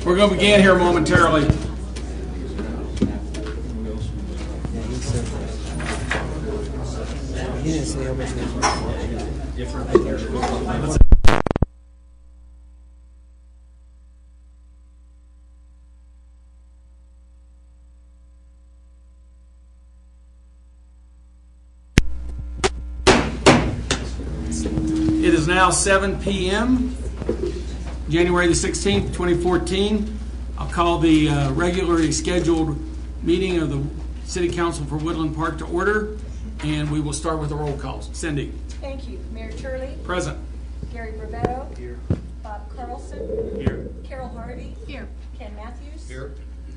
We're going to begin here momentarily. He didn't say how much It is now 7 p.m., January the 16th, 2014. I'll call the regularly scheduled meeting of the City Council for Woodland Park to order, and we will start with a roll call. Cindy. Thank you. Mayor Turley. Present. Gary Brevetto. Here. Bob Carlson. Here. Carol Harvey. Here. Ken Matthews. Here.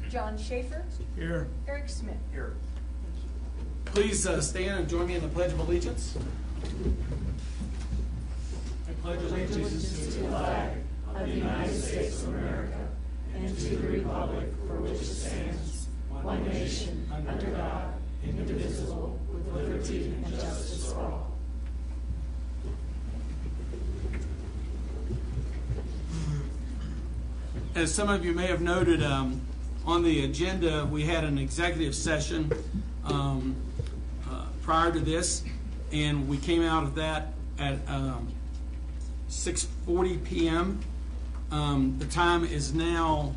John Schaefer. Here. Eric Smith. Here. Please stand and join me in the Pledge of Allegiance. I pledge allegiance to the flag of the United States of America and to the republic for which it stands, one nation, under God, indivisible, with liberty and justice for all. As some of you may have noted, on the agenda, we had an executive session prior to this, and we came out of that at 6:40 p.m. The time is now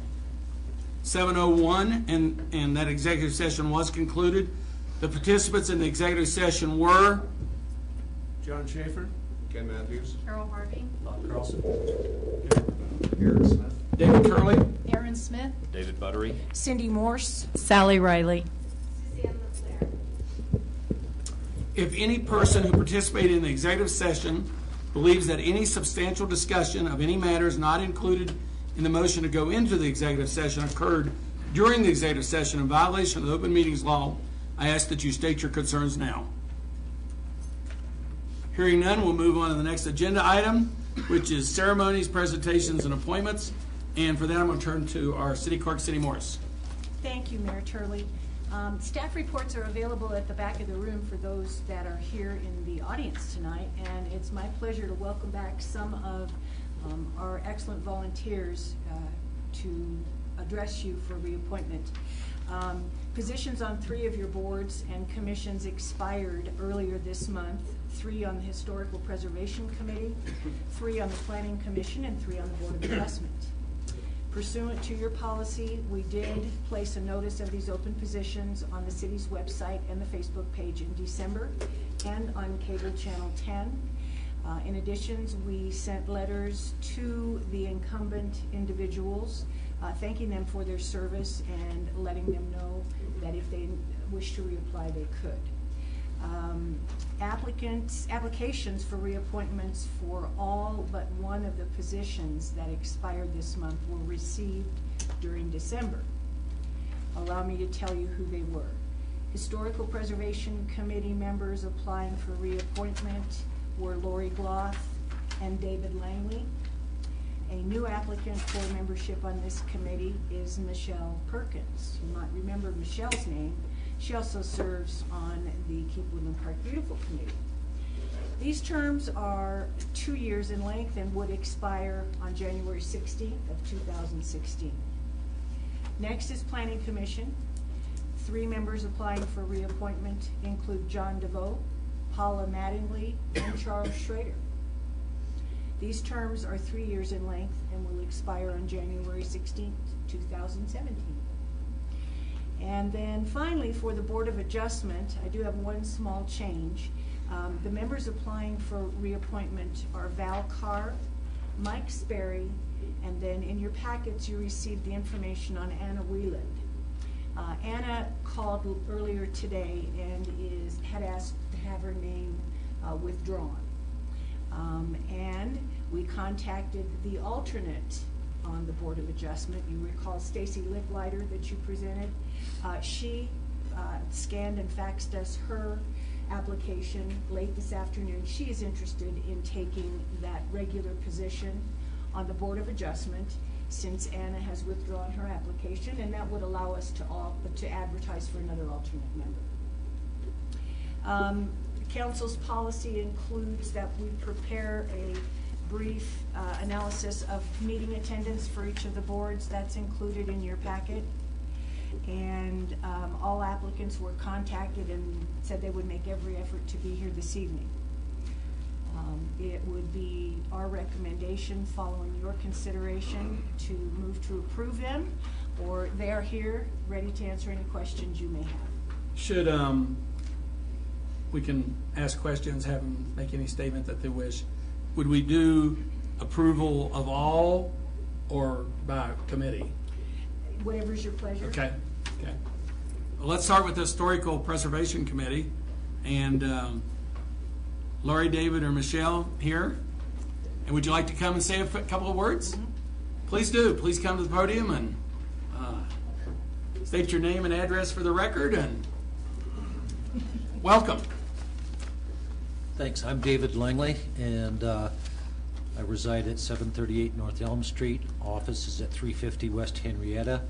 7:01, and that executive session was concluded. The participants in the executive session were John Schaefer. Ken Matthews. Carol Harvey. Bob Carlson. Eric Smith. David Turley, Aaron Smith. David Buttery. Cindy Morse. Sally Riley. if any person who participated in the executive session believes that any substantial discussion of any matters not included in the motion to go into the executive session occurred during the executive session in violation of the Open Meetings Law, I ask that you state your concerns now. Hearing none, we'll move on to the next agenda item, which is ceremonies, presentations, and appointments. And for that, I'm going to turn to our City Clerk, Cindy Morse. Thank you, Mayor Turley. Staff reports are available at the back of the room for those that are here in the audience tonight, and it's my pleasure to welcome back some of our excellent volunteers to address you for reappointment. Positions on 3 of your boards and commissions expired earlier this month, 3 on the Historical Preservation Committee, 3 on the Planning Commission, and 3 on the Board of Adjustment. Pursuant to your policy, we did place a notice of these open positions on the city's website and the Facebook page in December and on cable channel 10. In addition, we sent letters to the incumbent individuals thanking them for their service and letting them know that if they wish to reapply, they could. Applications for reappointments for all but one of the positions that expired this month were received during December. Allow me to tell you who they were. Historical Preservation Committee members applying for reappointment were Lori Gloth and David Langley. A new applicant for membership on this committee is Michelle Perkins. You might remember Michelle's name. She also serves on the Keep Woodland Park Beautiful Committee. These terms are 2 years in length and would expire on January 16th of 2016. Next is Planning Commission. 3 members applying for reappointment include John DeVoe, Paula Mattingly, and Charles Schrader. These terms are 3 years in length and will expire on January 16th, 2017. And then finally, for the Board of Adjustment, I do have one small change. The members applying for reappointment are Val Carr, Mike Sperry, and then in your packets you received the information on Anna Wieland. Anna called earlier today and had asked to have her name withdrawn. And we contacted the alternate on the Board of Adjustment. You recall Stacy Licklider that you presented. She scanned and faxed us her application late this afternoon. She is interested in taking that regular position on the Board of Adjustment since Anna has withdrawn her application, and that would allow us to advertise for another alternate member. Council's policy includes that we prepare a brief analysis of meeting attendance for each of the boards. That's included in your packet. And all applicants were contacted and said they would make every effort to be here this evening. It would be our recommendation, following your consideration, to move to approve them, or they are here, ready to answer any questions you may have. Should, we can ask questions, have them make any statement that they wish. Would we do approval of all or by committee? Whatever's your pleasure. Okay, okay. Well, let's start with the Historical Preservation Committee. And Laurie, David, or Michelle here? And would you like to come and say a couple of words? Please do. Please come to the podium and state your name and address for the record, and welcome. Thanks. I'm David Langley, and I reside at 738 North Elm Street. Office is at 350 West Henrietta,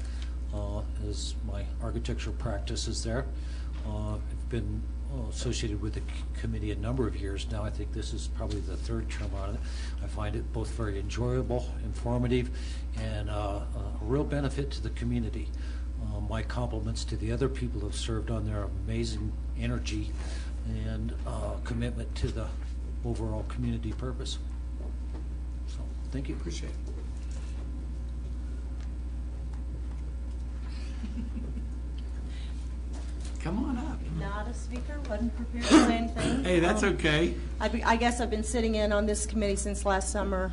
as my architectural practice is there. I've been associated with the committee a number of years now. I think this is probably the third term on it. I find it both very enjoyable, informative, and a real benefit to the community. My compliments to the other people who have served on their amazing energy and commitment to the overall community purpose. So, thank you. Appreciate it. Come on up. Not a speaker, wasn't prepared to say anything. Hey, that's okay. I guess I've been sitting in on this committee since last summer.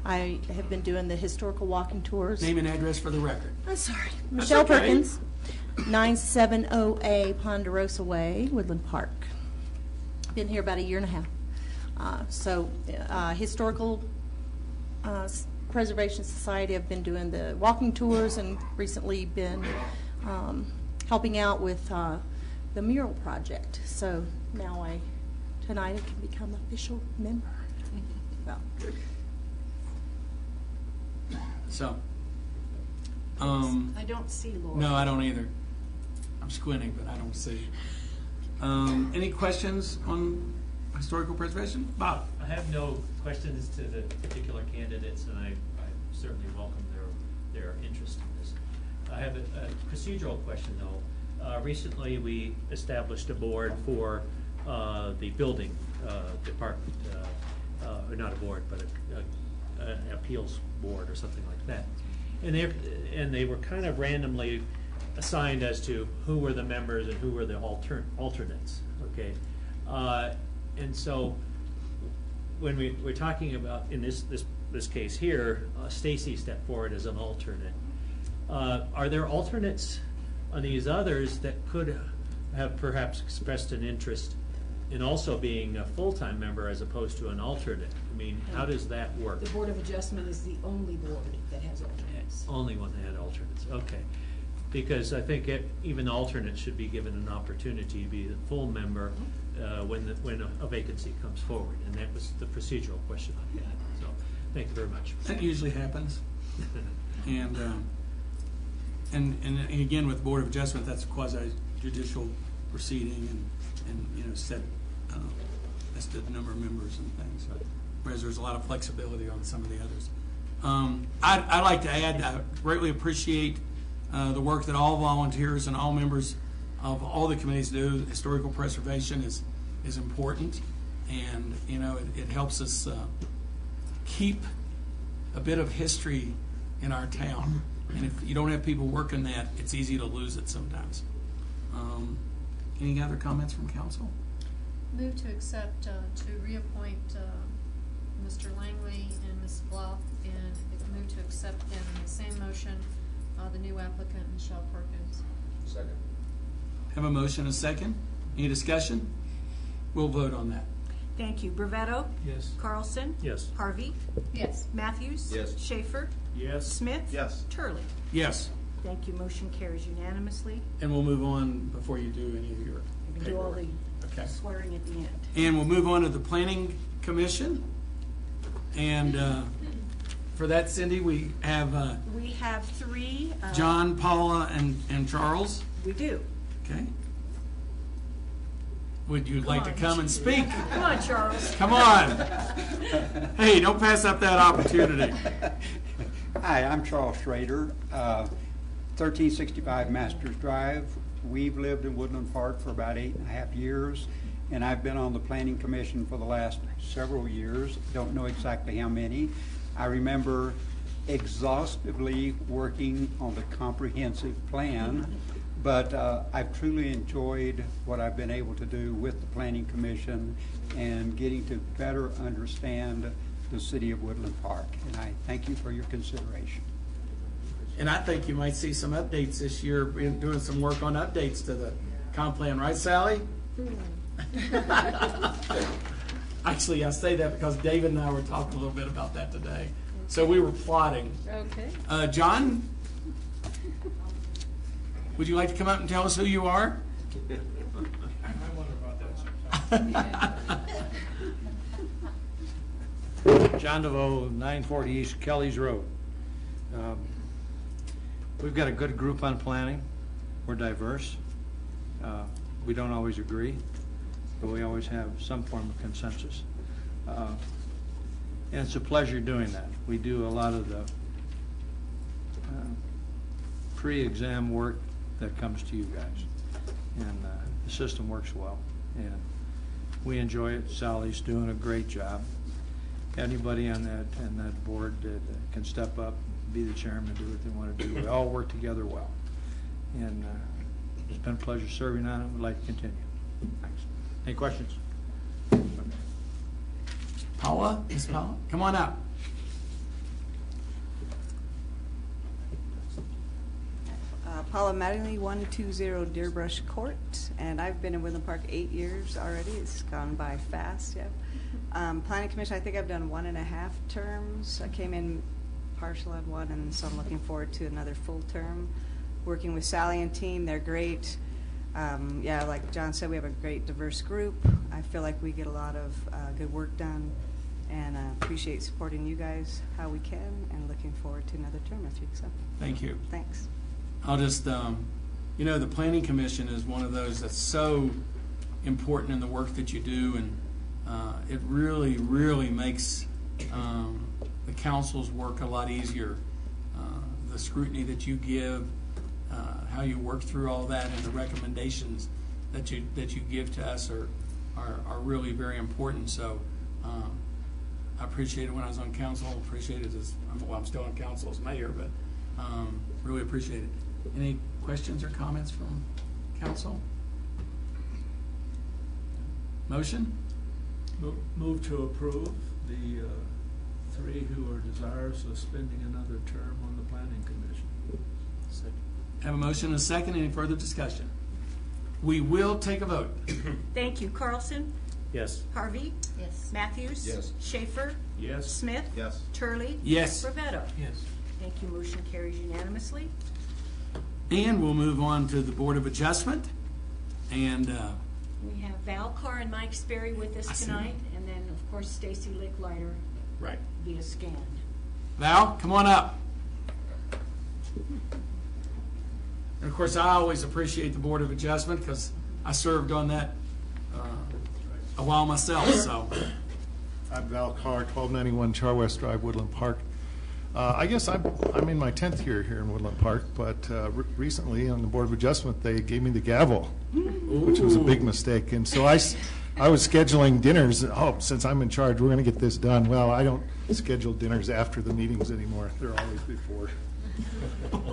I have been doing the historical walking tours. Name and address for the record. I'm sorry. Michelle okay. Perkins, 970A Ponderosa Way, Woodland Park. Been here about a year and a half. Historical Preservation Society, I've been doing the walking tours and recently been helping out with the mural project. So now tonight I can become an official member. Well, So, I don't see Laura. no, I don't either. I'm squinting, but I don't see. Any questions on historical preservation? Bob? I have no questions to the particular candidates, and I certainly welcome their interest in this. I have a procedural question, though. Recently, we established a board for the building department, or not a board, but an appeals board or something like that. And they were kind of randomly assigned as to who were the members and who were the alternates. Okay, and so when we're talking about in this case here, Stacy stepped forward as an alternate. Are there alternates on these others that could have perhaps expressed an interest in also being a full-time member as opposed to an alternate? I mean, how does that work? The Board of Adjustment is the only board that has alternates. Only one that had alternates, okay. Because I think even alternates should be given an opportunity to be a full member when a vacancy comes forward. And that was the procedural question I had. So, thank you very much. That usually happens. And again, with Board of Adjustment, that's a quasi-judicial proceeding and set the number of members and things. So, whereas there's a lot of flexibility on some of the others. I'd like to add, I greatly appreciate the work that all volunteers and all members of all the committees do. Historical preservation is important, and it helps us keep a bit of history in our town. And if you don't have people working that, it's easy to lose it sometimes. Any other comments from council? Move to accept, to reappoint Mr. Langley and Ms. Bluff, and move to accept in the same motion the new applicant, Michelle Perkins. Second. Have a motion and a second. Any discussion? We'll vote on that. Thank you. Brevetto? Yes. Carlson? Yes. Harvey? Yes. Matthews? Yes. Schaefer? Yes. Smith? Yes. Turley? Yes, Thank you. Motion carries unanimously. and we'll move on before you do any of your We can do all paperwork. the Okay. swearing at the end. And we'll move on to the Planning Commission. And for that, Cindy, we have We have three. John, Paula, and Charles. We do. Okay. would you like to come and speak? Come on, Charles. Come on. Hey, don't pass up that opportunity. Hi, I'm Charles Schrader, 1365 Masters Drive. We've lived in Woodland Park for about 8.5 years, and I've been on the Planning Commission for the last several years. Don't know exactly how many. I remember exhaustively working on the comprehensive plan, but I've truly enjoyed what I've been able to do with the Planning Commission and getting to better understand the city of Woodland Park. And I thank you for your consideration. And I think you might see some updates this year, doing some work on updates to the comp plan, right, Sally? Actually, I say that because David and I were talking a little bit about that today. So we were plotting. Okay. John, would you like to come up and tell us who you are? I wonder about that. John DeVoe, 940 East Kelly's Road. We've got a good group on planning. We're diverse. We don't always agree, but we always have some form of consensus. And it's a pleasure doing that. We do a lot of the pre-exam work that comes to you guys. And the system works well. And we enjoy it. Sally's doing a great job. Anybody on that board that can step up, be the chairman, do what they want to do. We all work together well. And it's been a pleasure serving on it. We'd like to continue. Thanks. Any questions? Paula? Miss Paula? Come on up. Paula Mattingly, 120 Deerbrush Court, and I've been in Woodland Park 8 years already. It's gone by fast, yeah. Planning Commission, I think I've done 1.5 terms. I came in partial on one, and so I'm looking forward to another full term. Working with Sally and team, they're great. Yeah, like John said, we have a great diverse group. I feel like we get a lot of good work done, and appreciate supporting you guys how we can, and looking forward to another term if you accept. Thank you. Thanks. I'll just, you know, the Planning Commission is one of those that's so important in the work that you do, and it really, really makes the council's work a lot easier. The scrutiny that you give, how you work through all that, and the recommendations that you give to us are really very important. So I appreciate it when I was on council. Appreciate it as I'm still on council as mayor, but really appreciate it. Any questions or comments from council? Motion? Move to approve the 3 who are desirous of spending another term on the Planning Commission. Have a motion and a second. Any further discussion? We will take a vote. Thank you. Carlson? Yes. Harvey? Yes. Matthews? Yes. Schaefer? Yes. Smith? Yes. Turley? Yes. Ravetto? Yes. Thank you. Motion carries unanimously. And we'll move on to the Board of Adjustment. And We have Val Carr and Mike Sperry with I us see. tonight, and then, of course, Stacy Licklider right. via scan. Val, come on up. And of course, I always appreciate the Board of Adjustment because I served on that a while myself. So, I'm Val Carr, 1291 Char West Drive, Woodland Park. I guess I'm in my 10th year here in Woodland Park, but recently on the Board of Adjustment, they gave me the gavel, which was a big mistake. And so I was scheduling dinners. Oh, since I'm in charge, we're going to get this done. Well, I don't schedule dinners after the meetings anymore. They're always before.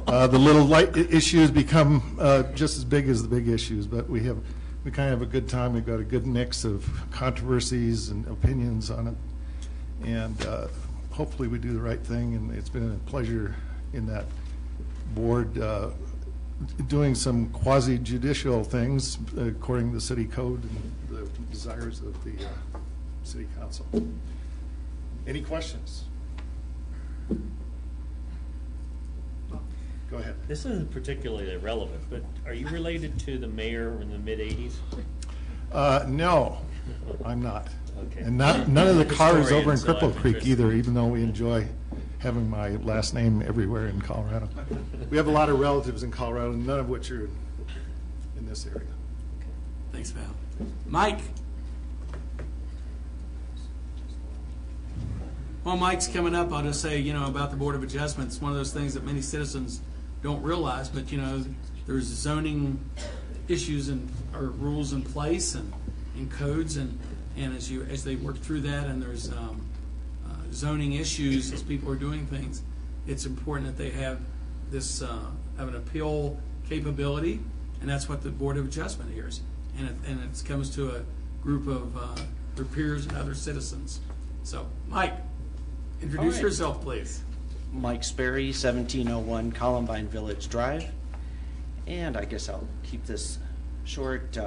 The little light issues become just as big as the big issues, but we kind of have a good time. We've got a good mix of controversies and opinions on it, and hopefully we do the right thing. And it's been a pleasure in that board doing some quasi-judicial things according to the city code and the desires of the city council. Any questions? Go ahead. This isn't particularly relevant, but are you related to the mayor in the mid-'80s? No, I'm not. Okay. And none of the cars over in Historian, so Cripple I'm Creek interested. either, even though we enjoy having my last name everywhere in Colorado. We have a lot of relatives in Colorado, none of which are in this area. thanks Thanks, Val. Mike? While Mike's coming up, I'll just say, about the Board of Adjustments, one of those things that many citizens don't realize, but, there's zoning issues or rules in place and codes, and as they work through that, and there's zoning issues as people are doing things, it's important that they have this, have an appeal capability, and that's what the Board of Adjustment hears. And it comes to a group of their peers and other citizens. So, Mike, introduce All right. yourself, please. Mike Sperry, 1701 Columbine Village Drive. And I guess I'll keep this short.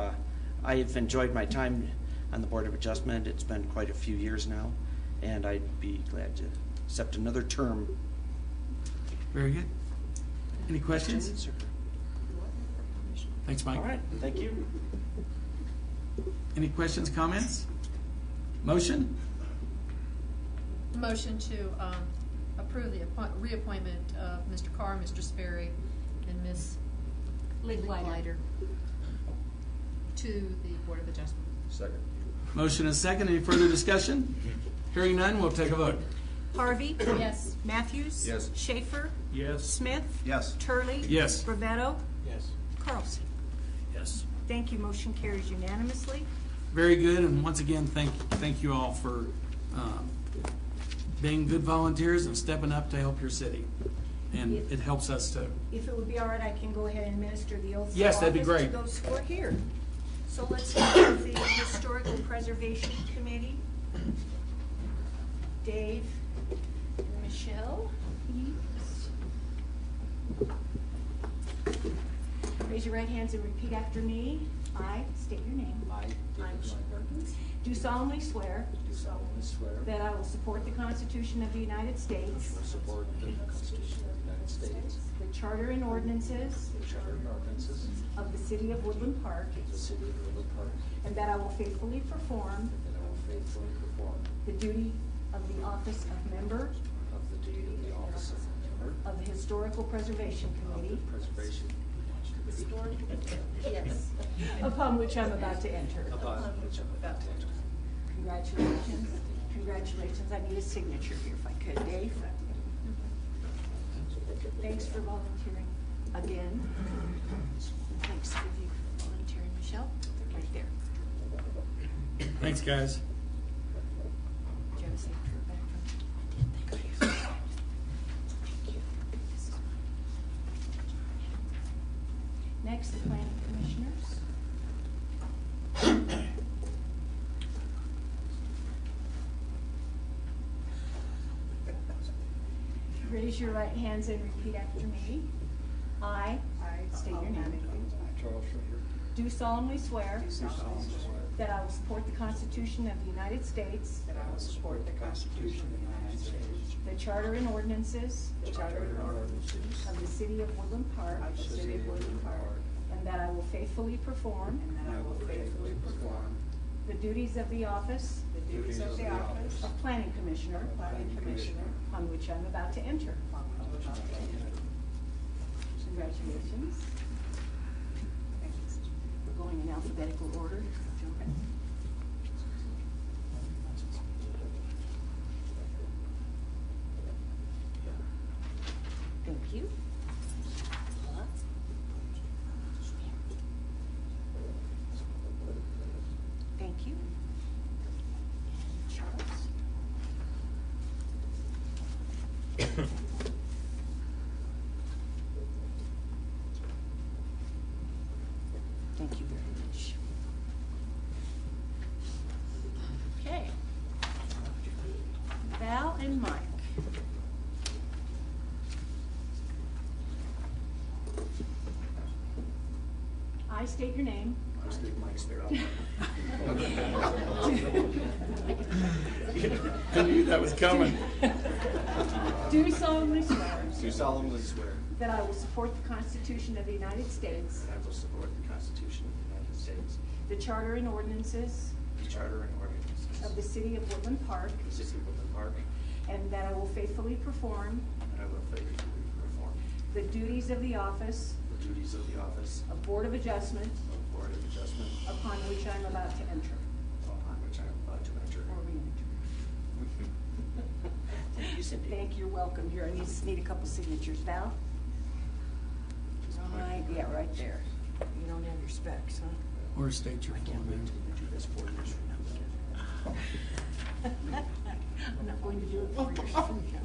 I've enjoyed my time on the Board of Adjustment. It's been quite a few years now, and I'd be glad to accept another term. Very good. Any questions? Questions, or- Thanks, Mike. All right, thank you. Any questions, comments? Motion? Motion to approve the reappointment of Mr. Carr, Mr. Sperry, and Ms. Liglider to the Board of Adjustment. Second. Motion is second. Any further discussion? Hearing none, we'll take a vote. Harvey? Yes. Matthews? Yes. Schaefer? Yes. Smith? Yes. Turley? Yes. Bravetto? Yes. Carlson? Yes. Thank you. Motion carries unanimously. Very good, and once again, thank you all for being good volunteers and stepping up to help your city. And it helps us to. If it would be all right, I can go ahead and administer the oath of Yes, that'd be office great. to those who are here. So let's start with the Historical Preservation Committee. Dave and Michelle. Raise your right hands and repeat after me. I state your name. I, David Langler, Do solemnly swear do solemnly swear that I will support the Constitution of the United States, will support the Constitution of the United States, the Charter and ordinances the Charter and ordinances of the City of Woodland Park, of the City of Woodland Park, and that I will faithfully perform and that I will faithfully perform the duty of the office of member of the duty of the office of member of the Historical Preservation of Committee, the Preservation Committee, yes, upon which I'm about to enter. upon which I'm about to enter. Congratulations. Congratulations. I need a signature here if I could. Dave? Thanks for volunteering again. Thanks for you for volunteering, Michelle. Right there. Thanks, guys. Do you have a signature back from? Thank you. Thank you. Next, the planning commissioners. Raise your right hands and repeat after me. I state your name. Charles Schrader. Do solemnly swear that I will support the Constitution of the United States, That I will support the Constitution of the United States, the Charter and ordinances the Charter and ordinances of the City of Woodland Park, of the City of Woodland Park, and that I will faithfully perform and I will faithfully perform the duties of the office the duties of the office of Planning Commissioner, on which I'm about to enter. Congratulations. We're going in alphabetical order. Thank you. Thank you. Charles. Thank you very much. Okay. Val and Mike. I state your name. I state Mike Sperry. I knew that was coming. Do solemnly swear Do solemnly swear that I will support the Constitution of the United States, that I will support the Constitution of the United States, the Charter and ordinances the Charter and ordinances of the City of Woodland Park, of the City of Woodland Park, and that I will faithfully perform and I will faithfully perform the duties of the office the duties of the office of Board of Adjustment, of Board of Adjustment, upon which I'm about to enter On which I am about to enter. or re-enter. Thank you, Cindy. Thank you, you're welcome. Here, I just need a couple signatures. Val? Right, yeah, right there. You don't have your specs, huh? Or state your full name. Do this 4 years from now. I'm not going to do it 4 years from now.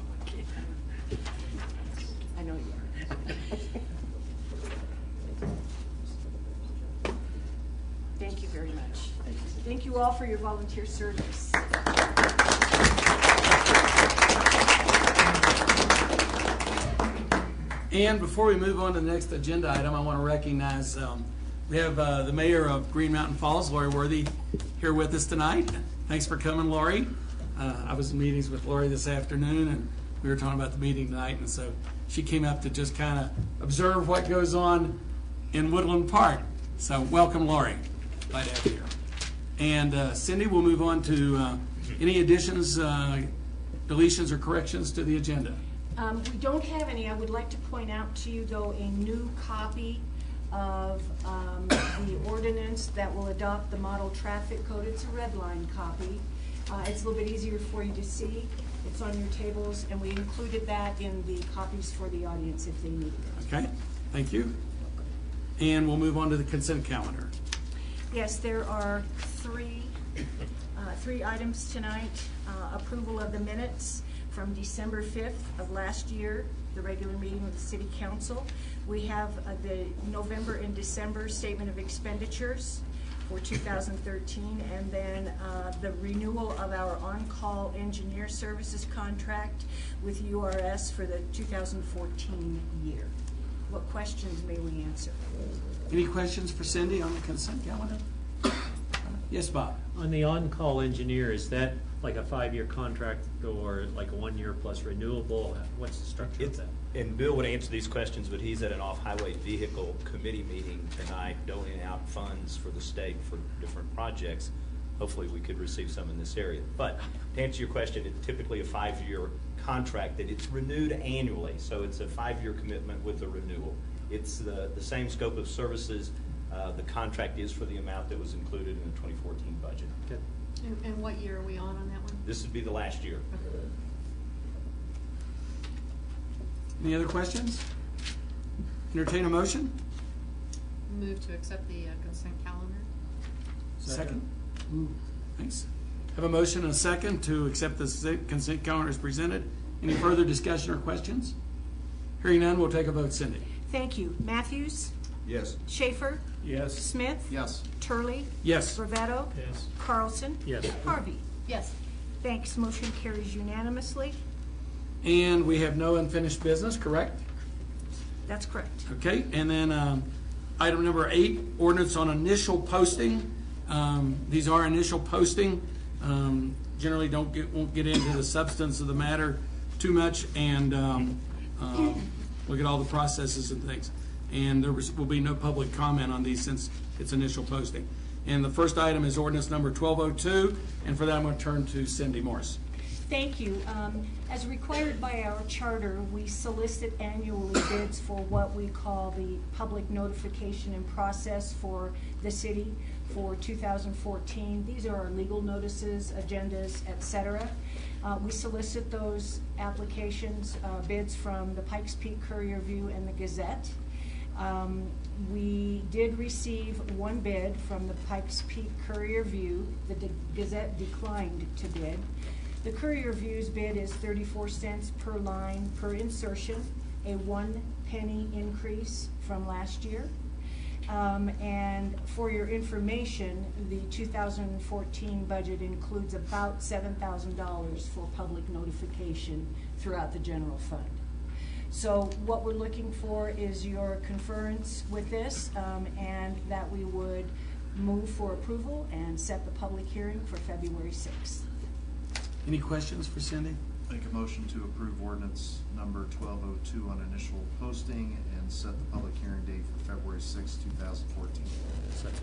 I know you are. Thank you very much. Thank you all for your volunteer service. And before we move on to the next agenda item, I want to recognize, we have the mayor of Green Mountain Falls, Lori Worthy, here with us tonight. Thanks for coming, Lori. I was in meetings with Lori this afternoon, and we were talking about the meeting tonight, and so she came up to just kind of observe what goes on in Woodland Park. So welcome, Lori. Glad to have you here. And Cindy, we'll move on to any additions, deletions, or corrections to the agenda. We don't have any. I would like to point out to you, though, a new copy of the ordinance that will adopt the model traffic code. It's a red line copy. It's a little bit easier for you to see. It's on your tables, and we included that in the copies for the audience if they needed it. Okay, thank you. And we'll move on to the consent calendar. Yes, there are three items tonight. Approval of the minutes from December 5th of last year, the regular meeting of the City Council. We have the November and December statement of expenditures for 2013, and then the renewal of our on-call engineer services contract with URS for the 2014 year. What questions may we answer? Any questions for Cindy on the consent calendar? Yes, Bob. On the on-call engineer, is that like a 5-year contract or like a 1 year plus renewable? What's the structure of that? And Bill would answer these questions, but he's at an off-highway vehicle committee meeting tonight, doling out funds for the state for different projects. Hopefully we could receive some in this area. But to answer your question, it's typically a 5-year contract that it's renewed annually. So it's a 5-year commitment with a renewal. It's the same scope of services. The contract is for the amount that was included in the 2014 budget. Okay. And what year are we on that one? This would be the last year. Any other questions? Entertain a motion? Move to accept the consent calendar. Second. Thanks. Have a motion and a second to accept the consent calendar as presented. Any further discussion or questions? Hearing none, we'll take a vote. Cindy? Thank you. Matthews? Yes. Schaefer? Yes. Smith? Yes. Turley? Yes. Ravetto? Yes. Carlson? Yes. Harvey? Yes. Thanks. Motion carries unanimously. And we have no unfinished business, correct? That's correct. Okay, and then item number 8, ordinance on initial posting. These are initial posting. Generally won't get into the substance of the matter too much, and look at all the processes and things. And there will be no public comment on these since it's initial posting. And the first item is ordinance number 1202, and for that I'm going to turn to Cindy Morris. Thank you. As required by our charter, we solicit annually bids for what we call the public notification and process for the city for 2014. These are our legal notices, agendas, etc. We solicit those applications, bids from the Pikes Peak Courier-View and the Gazette. We did receive one bid from the Pikes Peak Courier-View. The Gazette declined to bid. The Courier-View's bid is 34 cents per line per insertion, a 1 penny increase from last year. And for your information, the 2014 budget includes about $7,000 for public notification throughout the general fund. So what we're looking for is your concurrence with this, and that we would move for approval and set the public hearing for February 6th. Any questions for Cindy? Make a motion to approve ordinance number 1202 on initial posting and set the public hearing date for February 6, 2014. Second.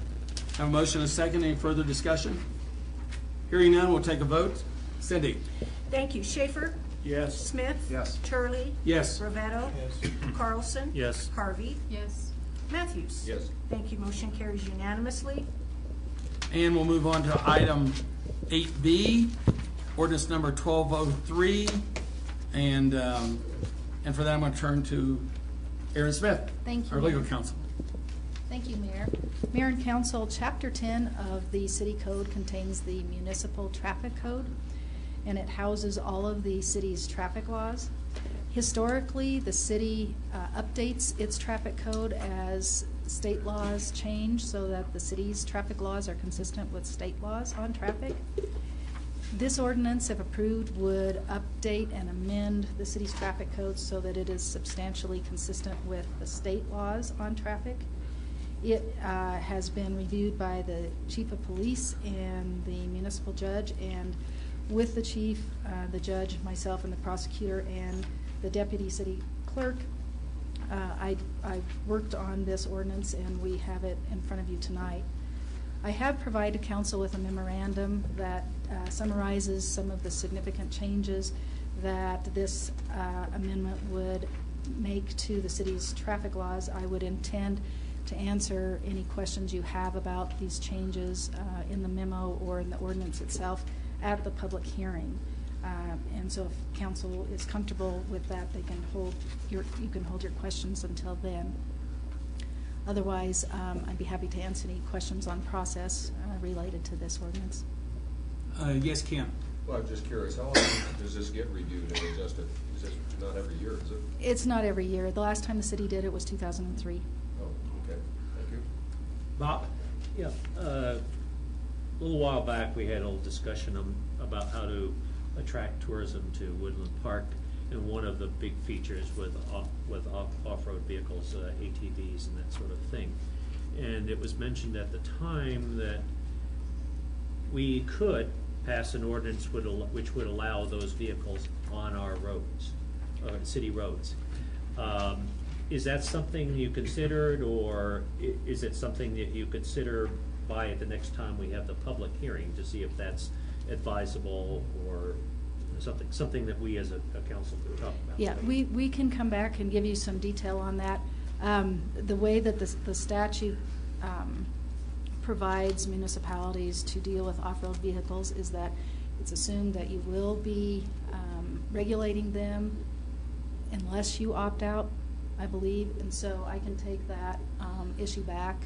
Have a motion and a second. Any further discussion? Hearing none, we'll take a vote. Cindy? Thank you. Schaefer? Yes. Smith? Yes. Turley? Yes. Ravetto? Yes. Carlson? Yes. Harvey? Yes. Matthews? Yes. Thank you. Motion carries unanimously. And we'll move on to item 8B, ordinance number 1203. And for that, I'm going to turn to Aaron Smith, Thank you, our legal Mayor. counsel. Thank you, Mayor. Mayor and Council, Chapter 10 of the City Code contains the Municipal Traffic Code, and it houses all of the city's traffic laws. Historically, the city updates its traffic code as state laws change so that the city's traffic laws are consistent with state laws on traffic. This ordinance, if approved, would update and amend the city's traffic code so that it is substantially consistent with the state laws on traffic. It has been reviewed by the chief of police and the municipal judge, and with the chief, the judge, myself, and the prosecutor, and the deputy city clerk, I worked on this ordinance, and we have it in front of you tonight. I have provided council with a memorandum that summarizes some of the significant changes that this amendment would make to the city's traffic laws. I would intend to answer any questions you have about these changes in the memo or in the ordinance itself at the public hearing. And so if council is comfortable with that, they can you can hold your questions until then. Otherwise, I'd be happy to answer any questions on process related to this ordinance. Yes, Ken. Well, I'm just curious, how often does this get reviewed and adjusted? Is it not every year, is it? It's not every year. The last time the city did it was 2003. Oh, okay, thank you. Bob? Yeah, a little while back, we had a little discussion about how to attract tourism to Woodland Park, and one of the big features with off-road vehicles, ATVs and that sort of thing. And it was mentioned at the time that we could pass an ordinance which would allow those vehicles on our roads, city roads. Is that something you considered, or is it something that you consider by the next time we have the public hearing to see if that's advisable or something that we as a council could talk about? Yeah, we can come back and give you some detail on that. The way that the statute provides municipalities to deal with off-road vehicles is that it's assumed that you will be regulating them unless you opt out, I believe. And so I can take that issue back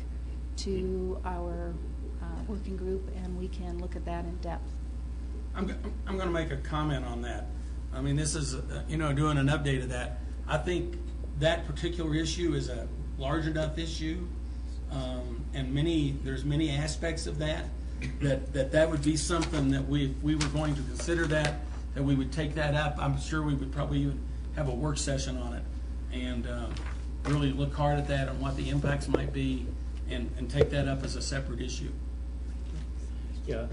to our working group, and we can look at that in depth. I'm going to make a comment on that. I mean, this is, doing an update of that. I think that particular issue is a large enough issue, and there's many aspects of that would be something that we were going to consider that we would take that up. I'm sure we would probably even have a work session on it and really look hard at that and what the impacts might be and take that up as a separate issue. Yeah.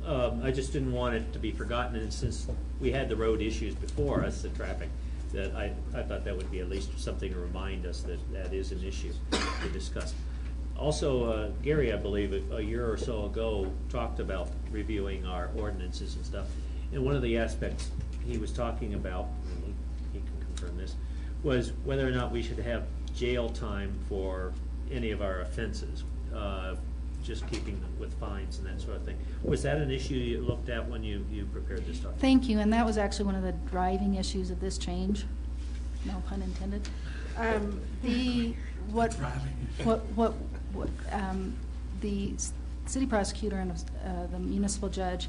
I just didn't want it to be forgotten, and since we had the road issues before us, the traffic, that I thought that would be at least something to remind us that is an issue to discuss. Also, Gary, I believe, a year or so ago, talked about reviewing our ordinances and stuff, and one of the aspects he was talking about, and he can confirm this, was whether or not we should have jail time for any of our offenses. Just keeping them with fines and that sort of thing. Was that an issue you looked at when you prepared this document? Thank you, and that was actually one of the driving issues of this change. No pun intended. The city prosecutor and the municipal judge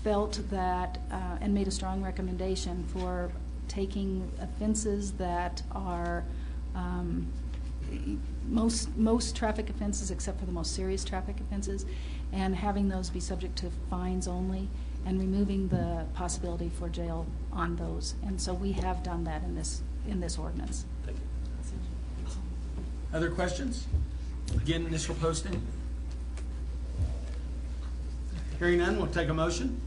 felt that and made a strong recommendation for taking offenses that are most traffic offenses, except for the most serious traffic offenses, and having those be subject to fines only, and removing the possibility for jail on those. And so we have done that in this ordinance. Thank you. Other questions? Again, initial posting. Hearing none, we'll take a motion.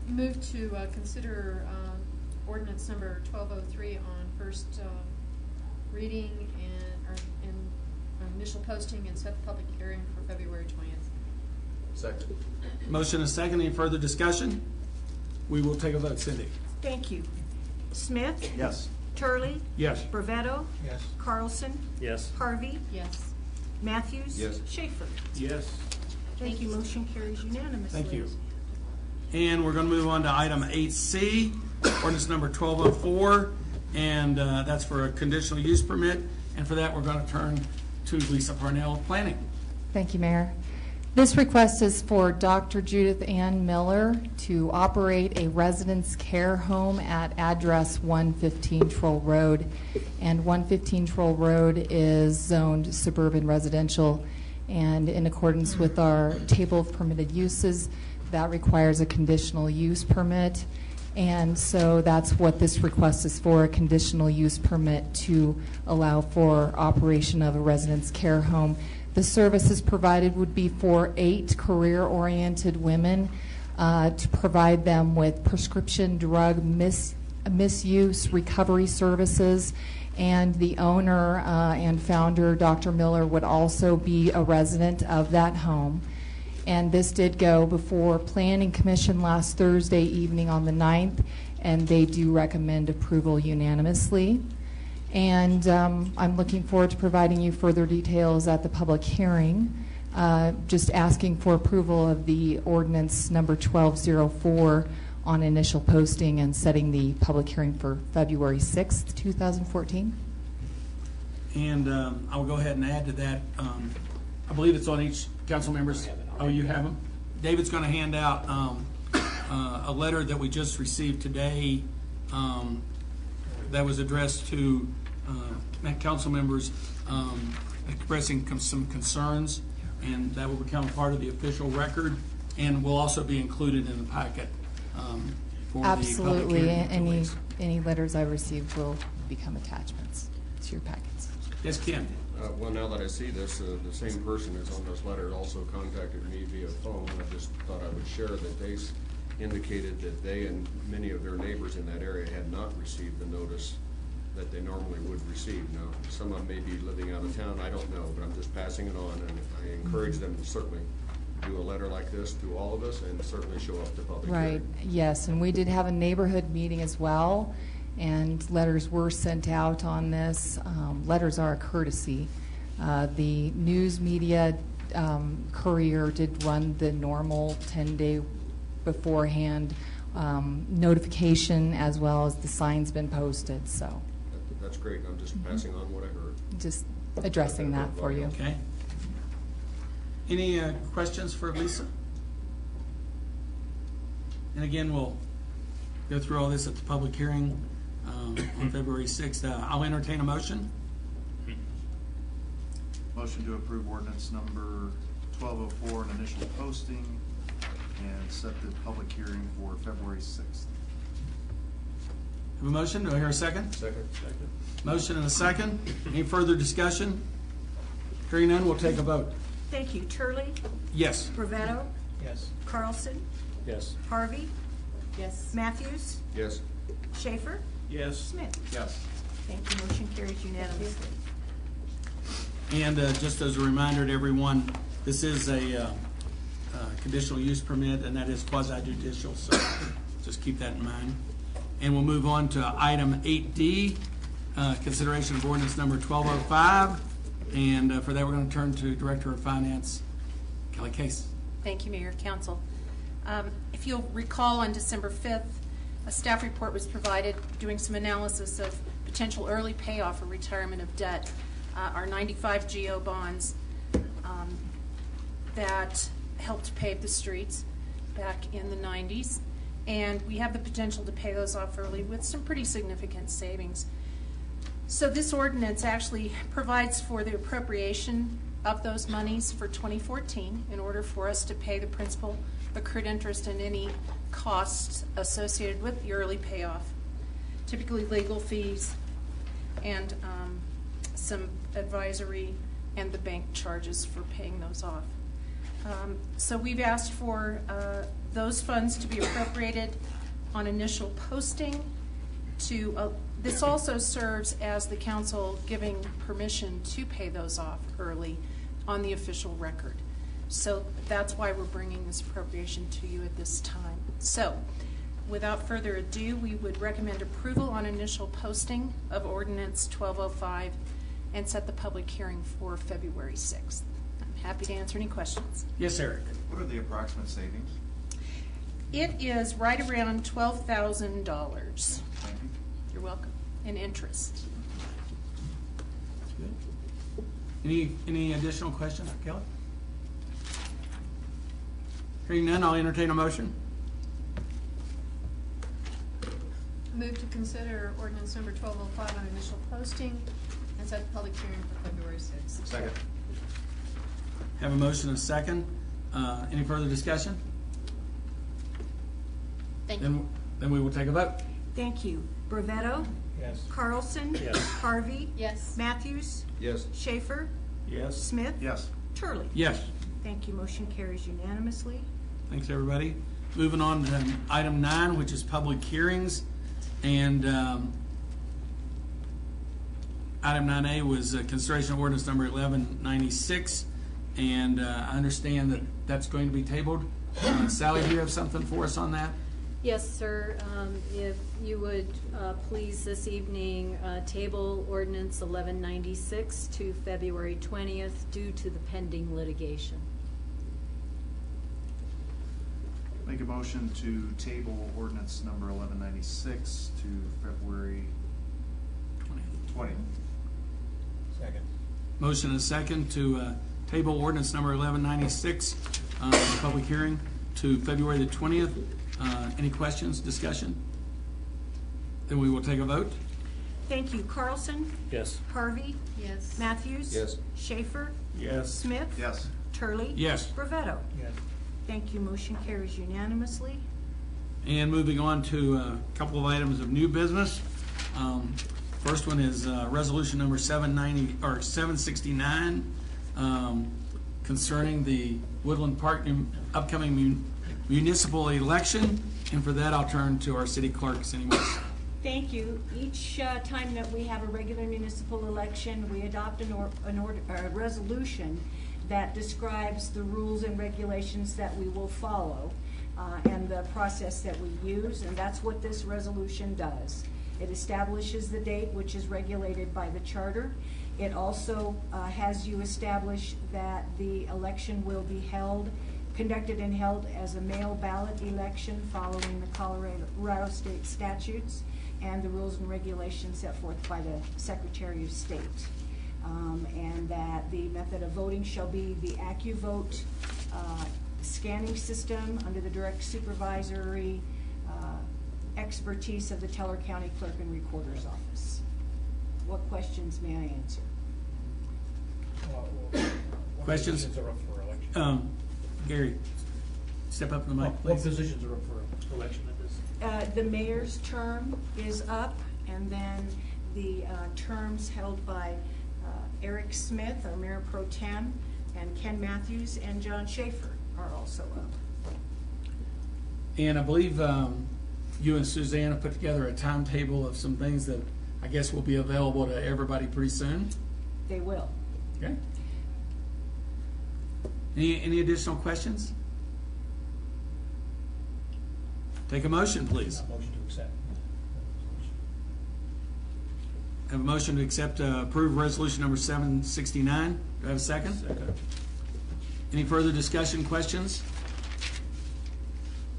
Move to consider ordinance number 1203 on first reading and initial posting and set the public hearing for February 20th. Second. Motion is second. Any further discussion? We will take a vote. Cindy? Thank you. Smith? Yes. Turley? Yes. Brevetto? Yes. Carlson? Yes. Harvey? Yes. Matthews? Yes. Schaefer? Yes. Thank you. Motion carries unanimously. Thank you. And we're going to move on to item 8C, ordinance number 1204, and that's for a conditional use permit. And for that, we're going to turn to Lisa Parnell, Planning. Thank you, Mayor. This request is for Dr. Judith Ann Miller to operate a residence care home at address 115 Troll Road. And 115 Troll Road is zoned suburban residential, and in accordance with our table of permitted uses, that requires a conditional use permit. And so that's what this request is for, a conditional use permit to allow for operation of a residence care home. The services provided would be for 8 career-oriented women to provide them with prescription drug misuse recovery services. And the owner and founder, Dr. Miller, would also be a resident of that home. And this did go before Planning Commission last Thursday evening on the 9th, and they do recommend approval unanimously. And I'm looking forward to providing you further details at the public hearing. Just asking for approval of the ordinance number 1204 on initial posting and setting the public hearing for February 6th, 2014. And I'll go ahead and add to that. I believe it's on each council member's. Oh, you have them? David's going to hand out a letter that we just received today that was addressed to council members expressing some concerns, and that will become part of the official record and will also be included in the packet for Absolutely. the public hearing. Any letters I received will become attachments to your packets. Yes, Ken. Well, now that I see this, the same person is on this letter also contacted me via phone. I just thought I would share that they indicated that they and many of their neighbors in that area had not received the notice that they normally would receive. Now, some of them may be living out of town, I don't know, but I'm just passing it on, and I encourage them to certainly do a letter like this to all of us and certainly show up to public hearing. Right, yes, and we did have a neighborhood meeting as well, and letters were sent out on this. Letters are a courtesy. The news media courier did run the normal 10-day beforehand notification, as well as the sign's been posted, so. That's great. I'm just passing on what I heard. Just addressing that for you. Okay. Any questions for Lisa? And again, we'll go through all this at the public hearing on February 6th. I'll entertain a motion. Motion to approve ordinance number 1204 on initial posting and set the public hearing for February 6th. Have a motion? Do I hear a second? Second. Motion and a second. Any further discussion? Hearing none, we'll take a vote. Thank you. Turley? Yes. Bravetto? Yes. Carlson? Yes. Harvey? Yes. Matthews? Yes. Schaefer? Yes. Smith? Yes. Thank you. Motion carries unanimously. And just as a reminder to everyone, this is a conditional use permit, and that is quasi-judicial, so just keep that in mind. And we'll move on to item 8D, consideration of ordinance number 1205. And for that, we're going to turn to Director of Finance, Kelly Case. Thank you, Mayor, Council. If you'll recall, on December 5th, a staff report was provided doing some analysis of potential early payoff or retirement of debt. Our 95 GO bonds that helped pave the streets back in the 90s. And we have the potential to pay those off early with some pretty significant savings. So this ordinance actually provides for the appropriation of those monies for 2014 in order for us to pay the principal, accrued interest, and any costs associated with the early payoff, typically legal fees and some advisory and the bank charges for paying those off. So we've asked for those funds to be appropriated on initial posting to, this also serves as the council giving permission to pay those off early on the official record. So that's why we're bringing this appropriation to you at this time. So without further ado, we would recommend approval on initial posting of ordinance 1205 and set the public hearing for February 6th. I'm happy to answer any questions. Yes, Eric. What are the approximate savings? It is right around $12,000. Thank you. You're welcome. In interest. Any additional questions for Kelly? Hearing none, I'll entertain a motion. Move to consider ordinance number 1205 on initial posting and set the public hearing for February 6th. Second. Have a motion and a second. Any further discussion? Thank you. Then we will take a vote. Thank you. Brevetto? Yes. Carlson? Yes. Harvey? Yes. Matthews? Yes. Schaefer? Yes. Smith? Yes. Turley? Yes. Thank you. Motion carries unanimously. Thanks, everybody. Moving on to item 9, which is public hearings. And item 9A was consideration of ordinance number 1196. And I understand that that's going to be tabled. Sally, do you have something for us on that? Yes, sir. If you would please this evening table ordinance 1196 to February 20th due to the pending litigation. Make a motion to table ordinance number 1196 to February 20th. Second. Motion and a second to table ordinance number 1196, public hearing to February the 20th. Any questions, discussion? Then we will take a vote. Thank you. Carlson? Yes. Harvey? Yes. Matthews? Yes. Schaefer? Yes. Smith? Yes. Turley? Yes. Brevetto? Yes. Thank you. Motion carries unanimously. And moving on to a couple of items of new business. First one is resolution number 769 concerning the Woodland Park upcoming municipal election. And for that, I'll turn to our city clerk, Cindy West. Thank you. Each time that we have a regular municipal election, we adopt a resolution that describes the rules and regulations that we will follow and the process that we use, and that's what this resolution does. It establishes the date, which is regulated by the charter. It also has you establish that the election will be conducted and held as a mail ballot election following the Colorado state statutes and the rules and regulations set forth by the Secretary of State. And that the method of voting shall be the AccuVote scanning system under the direct supervisory expertise of the Teller County Clerk and Recorder's Office. What questions may I answer? Questions? Positions are up for election? Gary, step up to the mic, What please. positions are up for election at this? The mayor's term is up, and then the terms held by Eric Smith, our mayor pro tem, and Ken Matthews and John Schaefer are also up. And I believe you and Suzanne have put together a timetable of some things that I guess will be available to everybody pretty soon. They will. Okay. Any additional questions? Take a motion, please. Motion to accept. Have a motion to accept, approve resolution number 769. Do I have a second? Second. Any further discussion, questions?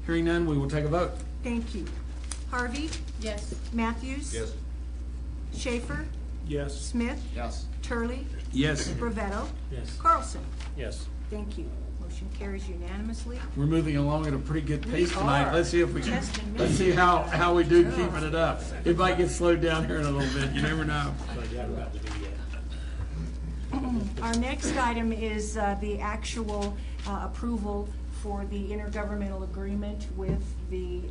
Hearing none, we will take a vote. Thank you. Harvey? Yes. Matthews? Yes. Schaefer? Yes. Smith? Yes. Turley? Yes. Brevetto? Yes. Carlson? Yes. Thank you. Motion carries unanimously. We're moving along at a pretty good pace We tonight. are. Let's see if we can, Testing me. let's see how we do keeping it up. It might get slowed down here in a little bit. You never know. Our next item is the actual approval for the intergovernmental agreement with the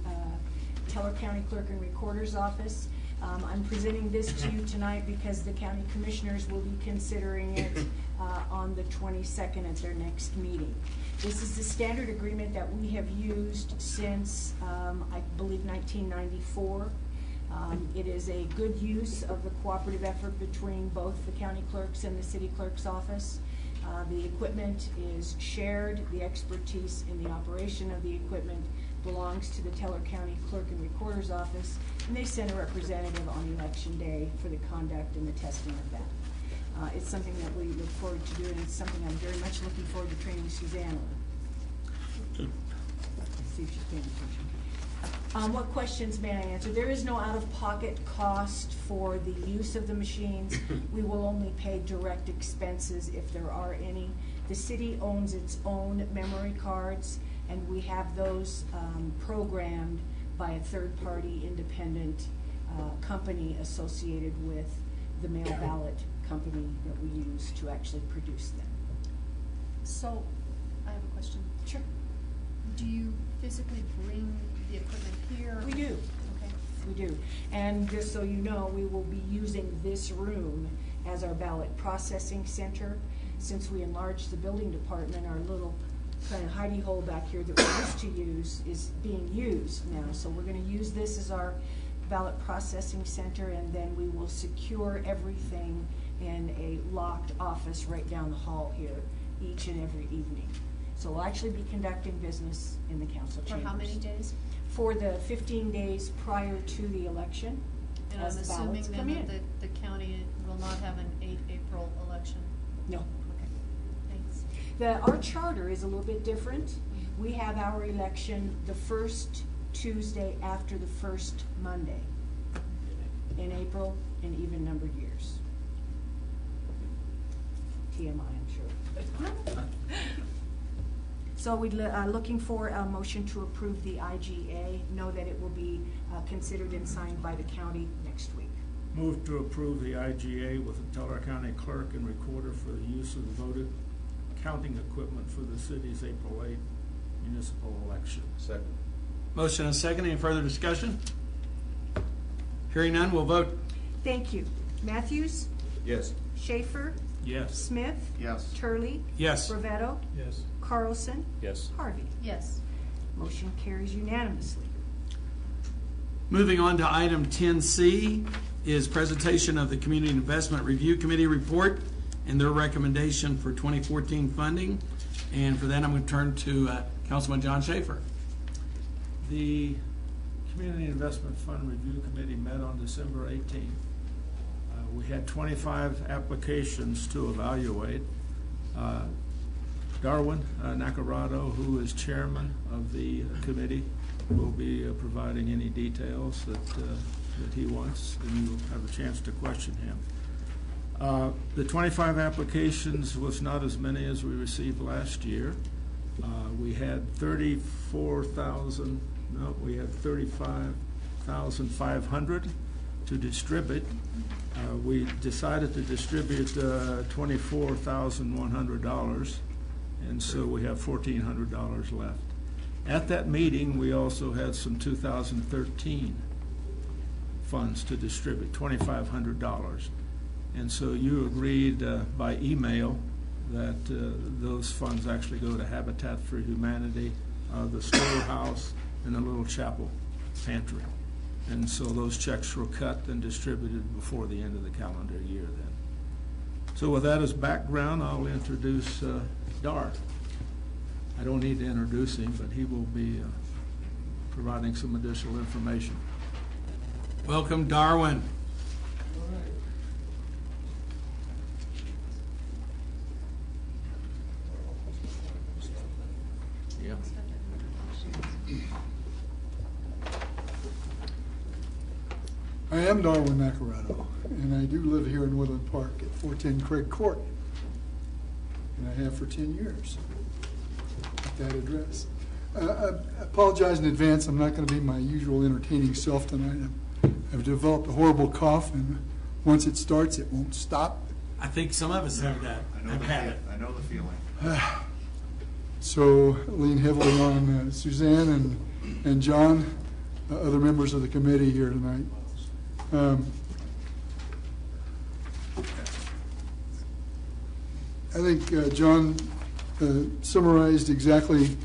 Teller County Clerk and Recorder's Office. I'm presenting this to you tonight because the county commissioners will be considering it on the 22nd at their next meeting. This is the standard agreement that we have used since, I believe, 1994. It is a good use of the cooperative effort between both the county clerks and the city clerk's office. The equipment is shared. The expertise in the operation of the equipment belongs to the Teller County Clerk and Recorder's Office, and they send a representative on election day for the conduct and the testing of that. It's something that we look forward to doing. It's something I'm very much looking forward to training Suzanne on. Let's see if she's paying attention. What questions may I answer? There is no out-of-pocket cost for the use of the machines. We will only pay direct expenses if there are any. The city owns its own memory cards, and we have those programmed by a third-party independent company associated with the mail ballot company that we use to actually produce them. So, I have a question. Sure. Do you physically bring the equipment here? We do. Okay. We do. And just so you know, we will be using this room as our ballot processing center. Since we enlarged the building department, our little kind of hidey hole back here that we used to use is being used now. So we're going to use this as our ballot processing center, and then we will secure everything in a locked office right down the hall here each and every evening. So we'll actually be conducting business in the council chambers. For how many days? For the 15 days prior to the election. And I'm as the assuming ballots come then in. that the county will not have an 8 April election? No. Okay, thanks. Our charter is a little bit different. We have our election the first Tuesday after the first Monday in April in even-numbered years. TMI, I'm sure. So we're looking for a motion to approve the IGA. Know that it will be considered and signed by the county next week. Move to approve the IGA with the Teller County Clerk and Recorder for the use of the voted counting equipment for the city's April 8 municipal election. Second. Motion and second. Any further discussion? Hearing none, we'll vote. Thank you. Matthews? Yes. Schaefer? Yes. Smith? Yes. Turley? Yes. Brevetto? Yes. Carlson? Yes. Harvey? Yes. Motion carries unanimously. Moving on to item 10C is presentation of the Community Investment Review Committee report and their recommendation for 2014 funding. And for that, I'm going to turn to Councilman John Schaefer. The Community Investment Fund Review Committee met on December 18th. We had 25 applications to evaluate. Darwin Nacarado, who is chairman of the committee, will be providing any details that he wants, and you'll have a chance to question him. The 25 applications was not as many as we received last year. We had 35,500 to distribute. We decided to distribute $24,100, and so we have $1,400 left. At that meeting, we also had some 2013 funds to distribute, $2,500. And so you agreed by email that those funds actually go to Habitat for Humanity, the storehouse, and the little chapel pantry. And so those checks were cut and distributed before the end of the calendar year then. So with that as background, I'll introduce Dar. I don't need to introduce him, but he will be providing some additional information. Welcome, Darwin. Yeah. I am Darwin Nacarado, and I do live here in Woodland Park at 410 Craig Court, and I have for 10 years at that address. I apologize in advance. I'm not going to be my usual entertaining self tonight. I've developed a horrible cough, and once it starts, it won't stop. I think some of us have that. I know the feeling. So lean heavily on Suzanne and John, other members of the committee here tonight. I think John summarized exactly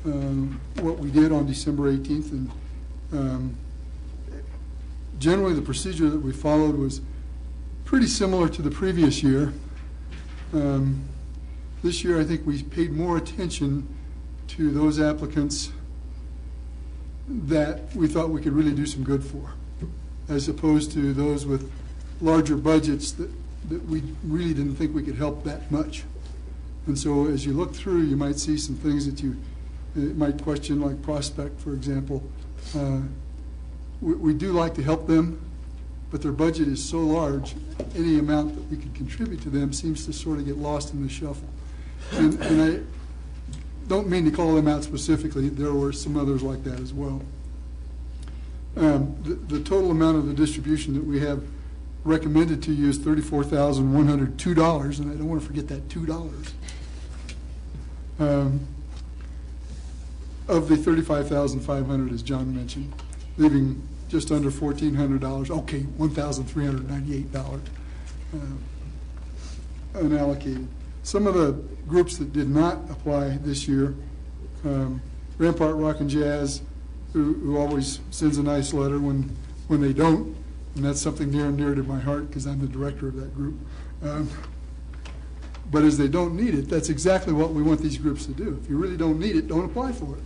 what we did on December 18th, and generally the procedure that we followed was pretty similar to the previous year. This year I think we paid more attention to those applicants that we thought we could really do some good for, as opposed to those with larger budgets that that we really didn't think we could help that much. And so as you look through, you might see some things that you might question, like Prospect, for example. We do like to help them, but their budget is so large, any amount that we could contribute to them seems to sort of get lost in the shuffle. And I don't mean to call them out specifically. There were some others like that as well. The total amount of the distribution that we have recommended to you is $34,102, and I don't want to forget that $2. Of the $35,500, as John mentioned, leaving just under $1,400. Okay, $1,398 unallocated. Some of the groups that did not apply this year, Rampart Rock and Jazz, who always sends a nice letter when they don't, and that's something near and dear to my heart because I'm the director of that group. But as they don't need it, that's exactly what we want these groups to do. If you really don't need it, don't apply for it,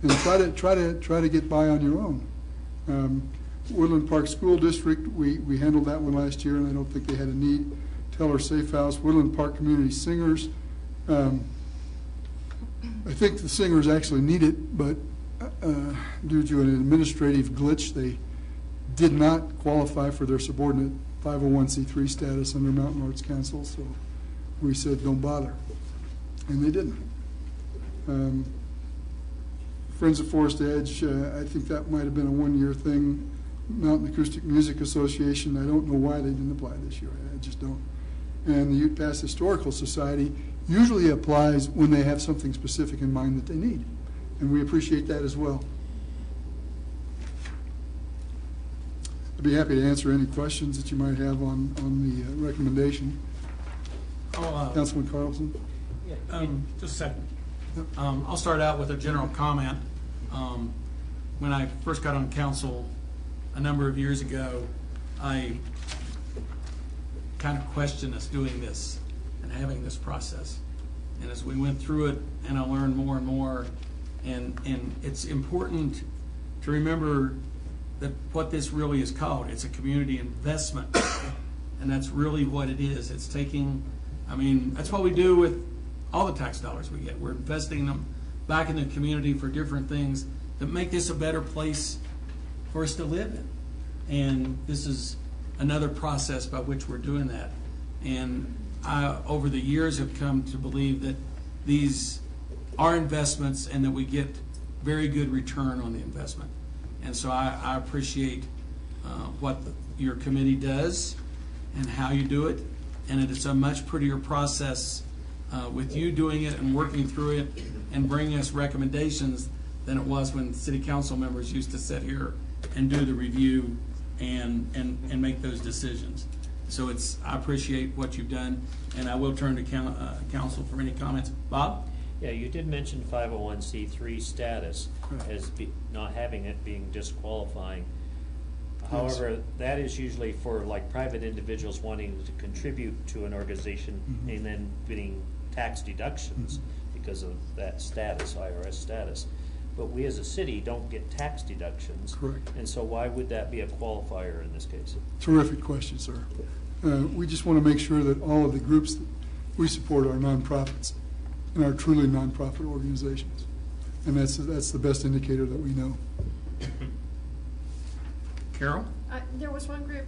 and try to get by on your own. Woodland Park School District, we handled that one last year, and I don't think they had a need. Teller Safe House, Woodland Park Community Singers. I think the singers actually need it, but due to an administrative glitch, they did not qualify for their subordinate 501c3 status under Mountain Arts Council, so we said don't bother, and they didn't. Friends of Forest Edge, I think that might have been a one-year thing. Mountain Acoustic Music Association, I don't know why they didn't apply this year, I just don't. And the Ute Pass Historical Society usually applies when they have something specific in mind that they need, and we appreciate that as well. I'd be happy to answer any questions that you might have on the recommendation. Councilman Carlson? Just a second. I'll start out with a general comment. When I first got on council a number of years ago, I kind of questioned us doing this and having this process. And as we went through it, and I learned more and more, and it's important to remember that what this really is called, it's a community investment. And that's really what it is. It's taking, I mean, that's what we do with all the tax dollars we get. We're investing them back in the community for different things that make this a better place for us to live in. And this is another process by which we're doing that. And I, over the years, have come to believe that these are investments and that we get very good return on the investment. And so I appreciate what your committee does and how you do it. And it's a much prettier process with you doing it and working through it and bringing us recommendations than it was when city council members used to sit here and do the review and make those decisions. So I appreciate what you've done, and I will turn to council for any comments. Bob? Yeah, you did mention 501c3 status as not having it being disqualifying. However, that is usually for like private individuals wanting to contribute to an organization and then getting tax deductions because of that status, IRS status. But we as a city don't get tax deductions. Correct. And so why would that be a qualifier in this case? Terrific question, sir. We just want to make sure that all of the groups that we support are nonprofits and are truly nonprofit organizations. And that's the best indicator that we know. Carol? There was one group,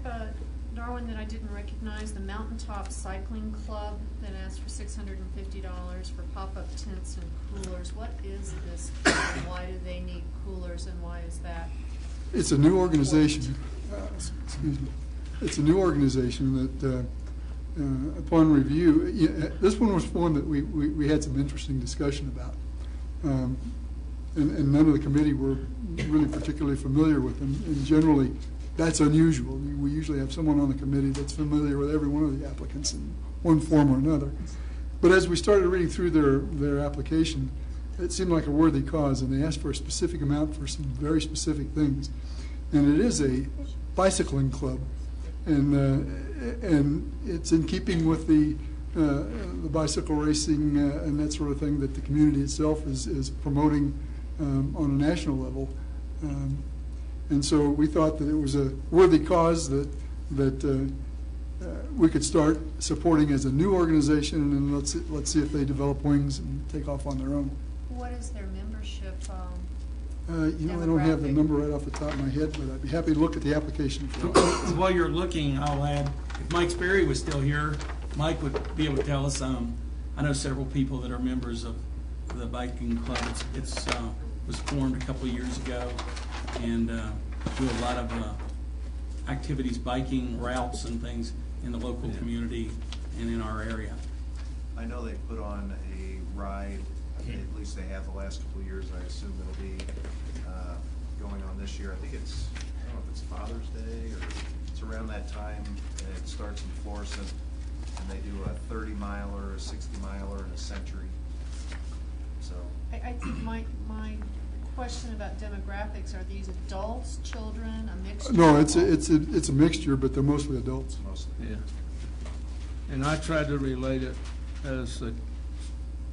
Darwin, that I didn't recognize, the Mountaintop Cycling Club, that asked for $650 for pop-up tents and coolers. What is this? Why do they need coolers, and why is that? It's a new organization. Excuse me. It's a new organization that, upon review, this one was one that we had some interesting discussion about, and none of the committee were really particularly familiar with them. And generally, that's unusual. We usually have someone on the committee that's familiar with every one of the applicants in one form or another. But as we started reading through their application, it seemed like a worthy cause, and they asked for a specific amount for some very specific things. And it is a bicycling club, and it's in keeping with the bicycle racing and that sort of thing that the community itself is promoting on a national level. And so we thought that it was a worthy cause that we could start supporting as a new organization, and then let's see if they develop wings and take off on their own. What is their membership? You know, I don't have the number right off the top of my head, but I'd be happy to look at the application. While you're looking, I'll add, if Mike Sperry was still here, Mike would be able to tell us. I know several people that are members of the biking club. It's was formed a couple of years ago, and do a lot of activities, biking routes and things in the local community and in our area. I know they put on a ride, at least they have the last couple of years. I assume it'll be going on this year. I think it's, I don't know if it's Father's Day or it's around that time. And it starts in Florissant, and they do a 30-miler, a 60-miler, and a century. So I think my question about demographics, are these adults, children, a mixture? No, it's a mixture, but they're mostly adults. mostly. Yeah. And I tried to relate it as a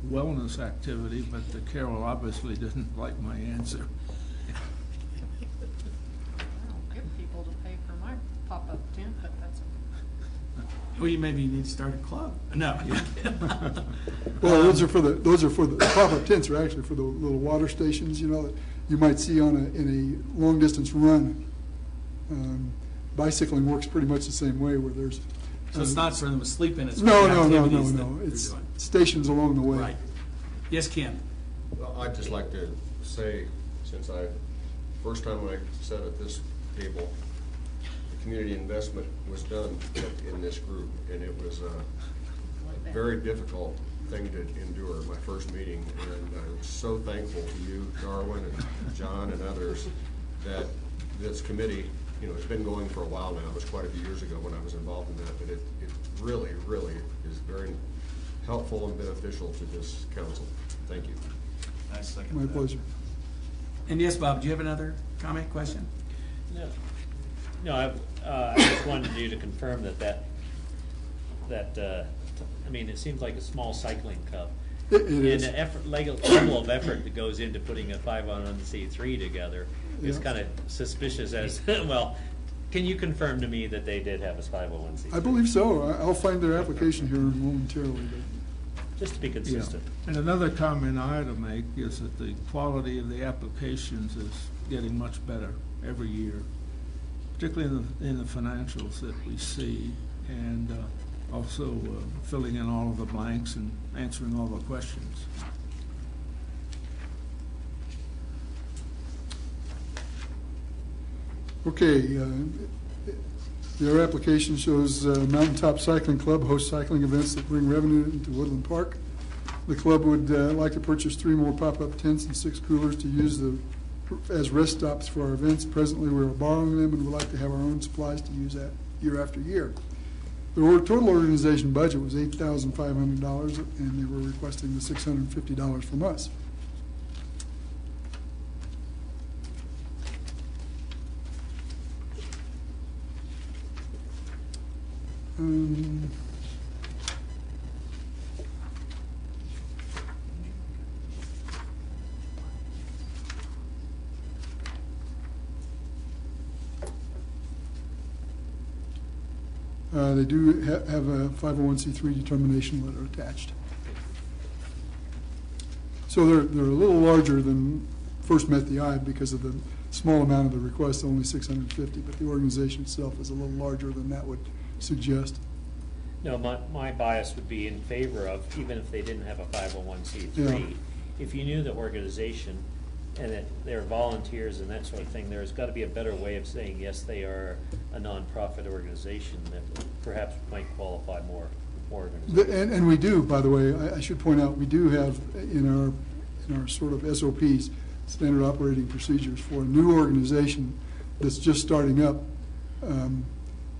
wellness activity, but the Carol obviously didn't like my answer. I don't get people to pay for my pop-up tent, but that's okay. Well, you maybe need to start a club. No. Well, those are for the pop-up tents are actually for the little water stations, you know, that you might see in a long distance run. Bicycling works pretty much the same way, where there's. So it's not for them to sleep in. It's No. for activities that It's they're doing. stations along the way. Right. Yes, Ken. Well, I'd just like to say, since first time when I sat at this table, the community investment was done in this group, and it was a very difficult thing to endure, my first meeting, and I'm so thankful to you, Darwin, and John, and others, that this committee, you know, it's been going for a while now. It was quite a few years ago when I was involved in that, but it really, really is very helpful and beneficial to this council. Thank you. I second My that. pleasure. And yes, Bob, do you have another comment, question? No, I just wanted you to confirm that I mean, it seems like a small cycling club. It is. And the effort, level of effort that goes into putting a 501c3 together is Yeah. kind of suspicious as, well, can you confirm to me that they did have a 501c3? I believe so. I'll find their application here momentarily. Just to be consistent. Yeah. And another comment I had to make is that the quality of the applications is getting much better every year, particularly in the financials that we see, and also filling in all of the blanks and answering all the questions. Okay, their application shows Mountaintop Cycling Club hosts cycling events that bring revenue into Woodland Park. The club would like to purchase 3 more pop-up tents and 6 coolers to use as rest stops for our events. Presently, we're borrowing them and would like to have our own supplies to use that year after year. The total organization budget was $8,500, and they were requesting the $650 from us. They do have a 501c3 determination letter attached. So they're a little larger than first met the eye because of the small amount of the request, only 650, but the organization itself is a little larger than that would suggest. No, my bias would be in favor of, even if they didn't have a 501c3, Yeah. if you knew the organization and that they're volunteers and that sort of thing, there's got to be a better way of saying, yes, they are a nonprofit organization that perhaps might qualify more organizations. And we do, by the way, I should point out, we do have in our sort of SOPs, standard operating procedures, for a new organization that's just starting up.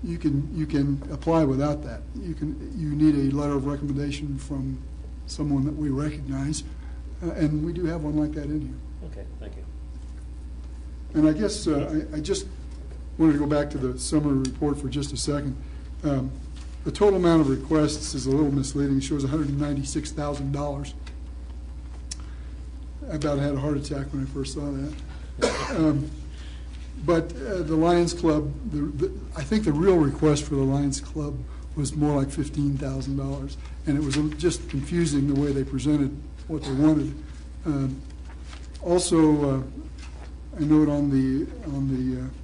You can apply without that. You need a letter of recommendation from someone that we recognize, and we do have one like that in here. Okay, thank you. And I guess I just wanted to go back to the summary report for just a second. The total amount of requests is a little misleading. It shows $196,000. I about had a heart attack when I first saw that. But the Lions Club, I think the real request for the Lions Club was more like $15,000. And it was just confusing the way they presented what they wanted. Also, I note on the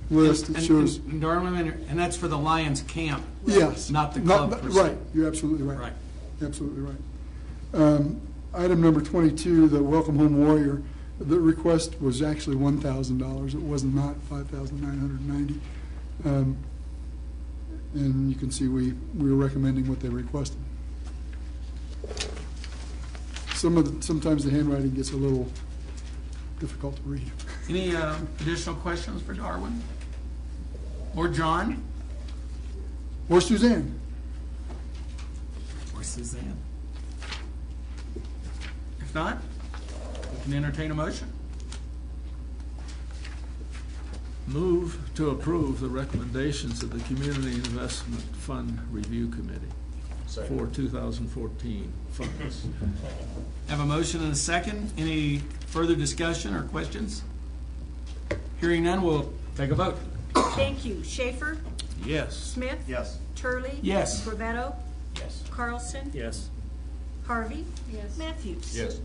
list, it shows. And Darwin, and that's for the Lions camp. Yes. Not the club per se. Right, you're absolutely right. Right. Absolutely right. Item number 22, the Welcome Home Warrior, the request was actually $1,000. It was not $5,990. And you can see we were recommending what they requested. Sometimes the handwriting gets a little difficult to read. Any additional questions for Darwin? Or John? Or Suzanne? Or Suzanne? If not, we can entertain a motion. Move to approve the recommendations of the Community Investment Fund Review Committee for 2014 funds. Have a motion and a second. Any further discussion or questions? Hearing none, we'll take a vote. Thank you. Schaefer? Yes. Smith? Yes. Turley? Yes. Corvetto? Yes. Carlson? Yes. Harvey? Yes. Matthews? Yes.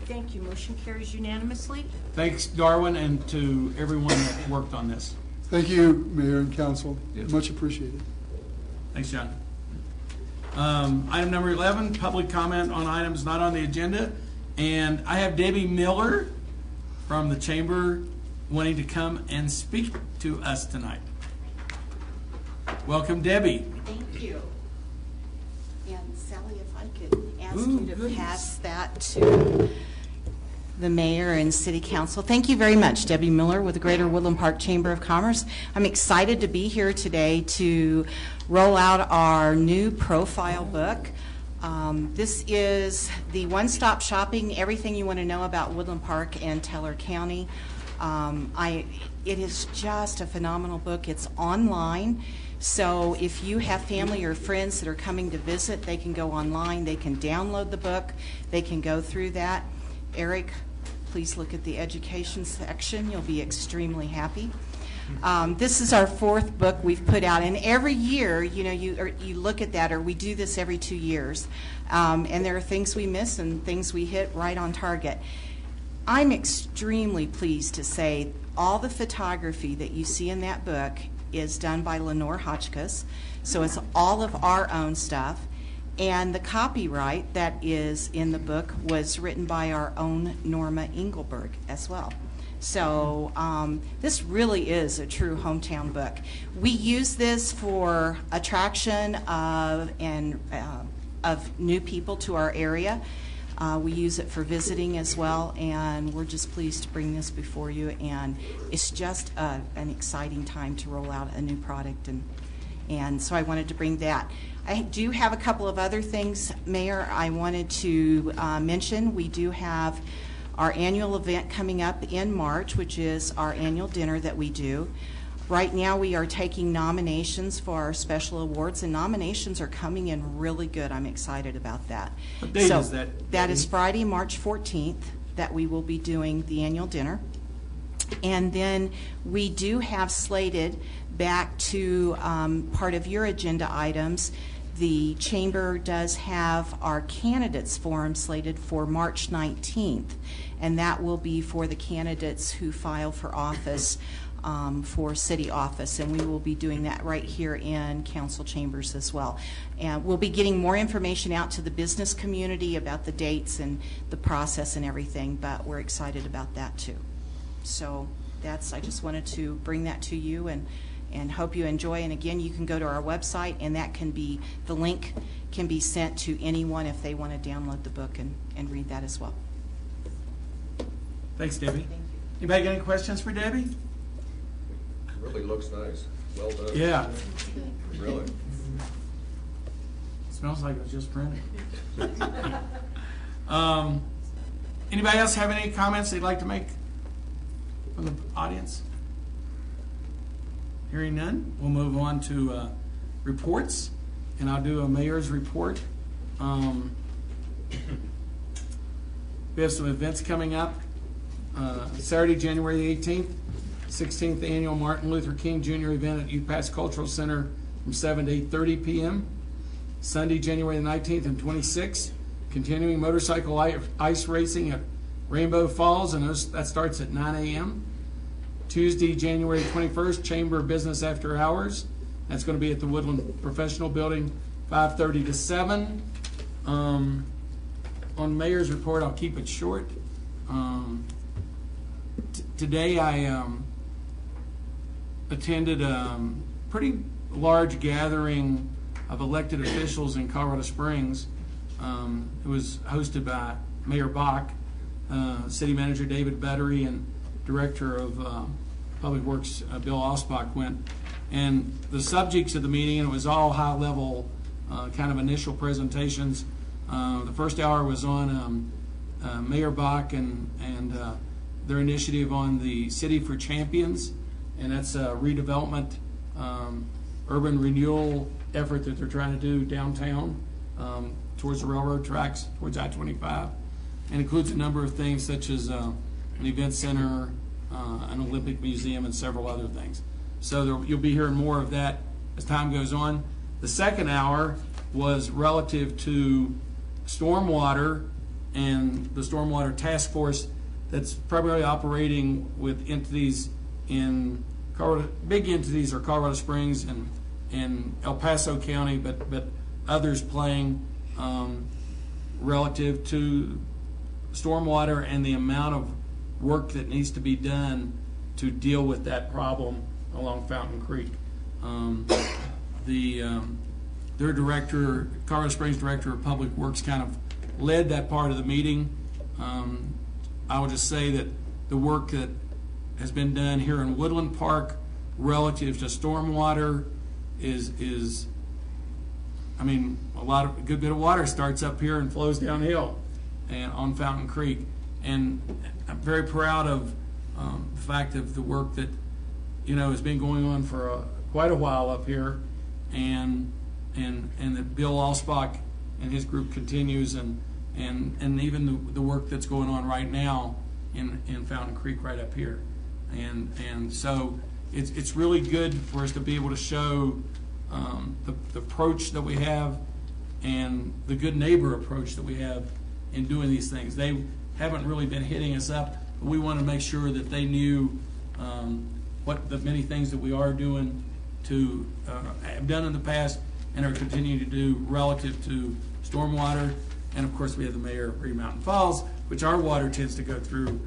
Thank you. Motion carries unanimously. Thanks, Darwin, and to everyone that worked on this. Thank you, Mayor and Council. Yes. Much appreciated. Thanks, John. Item number 11, public comment on items not on the agenda. And I have Debbie Miller from the Chamber wanting to come and speak to us tonight. Welcome, Debbie. Thank you. And Sally, if I could ask Ooh, you to goodness. pass that to the mayor and city council. Thank you very much. Debbie Miller with the Greater Woodland Park Chamber of Commerce. I'm excited to be here today to roll out our new profile book. This is the one-stop shopping, everything you want to know about Woodland Park and Teller County. It is just a phenomenal book. It's online. So if you have family or friends that are coming to visit, they can go online, they can download the book, they can go through that. Eric, please look at the education section. You'll be extremely happy. This is our fourth book we've put out, and every year, you know, you look at that, or we do this every 2 years, and there are things we miss and things we hit right on target. I'm extremely pleased to say all the photography that you see in that book is done by Lenore Hotchkiss, so it's all of our own stuff. And the copyright that is in the book was written by our own Norma Engelberg as well. So this really is a true hometown book. We use this for attraction of new people to our area. We use it for visiting as well, and we're just pleased to bring this before you. And it's just an exciting time to roll out a new product, and so I wanted to bring that. I do have a couple of other things, Mayor, I wanted to mention. We do have our annual event coming up in March, which is our annual dinner that we do. Right now we are taking nominations for our special awards, and nominations are coming in really good. I'm excited about that. What date is that? That is Friday, March 14th, that we will be doing the annual dinner. And then we do have slated, back to part of your agenda items, the Chamber does have our candidates forum slated for March 19th, and that will be for the candidates who file for office, for city office, and we will be doing that right here in council chambers as well. And we'll be getting more information out to the business community about the dates and the process and everything, but we're excited about that too. So I just wanted to bring that to you and hope you enjoy. And again, you can go to our website, and the link can be sent to anyone if they want to download the book and read that as well. Thanks, Debbie. Anybody got any questions for Debbie? It really looks nice. Well done. Yeah. Really. Smells like it was just printed. Anybody else have any comments they'd like to make from the audience? Hearing none, we'll move on to reports, and I'll do a mayor's report. We have some events coming up. Saturday, January 18th, 16th Annual Martin Luther King Jr. event at Youth Pass Cultural Center from 7 to 8:30 p.m. Sunday, January the 19th and 26th, continuing motorcycle ice racing at Rainbow Falls, and that starts at 9 a.m. Tuesday, January 21st, Chamber of Business After Hours. That's going to be at the Woodland Professional Building, 5:30 to 7. On Mayor's report, I'll keep it short. Today I attended a pretty large gathering of elected officials in Colorado Springs. It was hosted by Mayor Bach, City Manager David Bettery, and Director of Public Works Bill Osbach went. And the subjects of the meeting, and it was all high-level kind of initial presentations. The first hour was on Mayor Bach and their initiative on the City for Champions, and that's a redevelopment, urban renewal effort that they're trying to do downtown towards the railroad tracks, towards I-25, and includes a number of things such as an event center, an Olympic museum, and several other things. So you'll be hearing more of that as time goes on. The second hour was relative to stormwater and the stormwater task force that's primarily operating with entities in Colorado. Big entities are Colorado Springs and El Paso County, but others playing relative to stormwater and the amount of work that needs to be done to deal with that problem along Fountain Creek. Their director, Colorado Springs Director of Public Works, kind of led that part of the meeting. I would just say that the work that has been done here in Woodland Park relative to stormwater is I mean, a good bit of water starts up here and flows downhill and on Fountain Creek. And I'm very proud of the fact of the work that, has been going on for quite a while up here, and that Bill Alsbach and his group continues, and even the work that's going on right now in Fountain Creek right up here. And so it's really good for us to be able to show the approach that we have and the good neighbor approach that we have in doing these things. They haven't really been hitting us up, but we want to make sure that they knew what the many things that we are doing to have done in the past and are continuing to do relative to stormwater. And of course we have the mayor of Green Mountain Falls, which our water tends to go through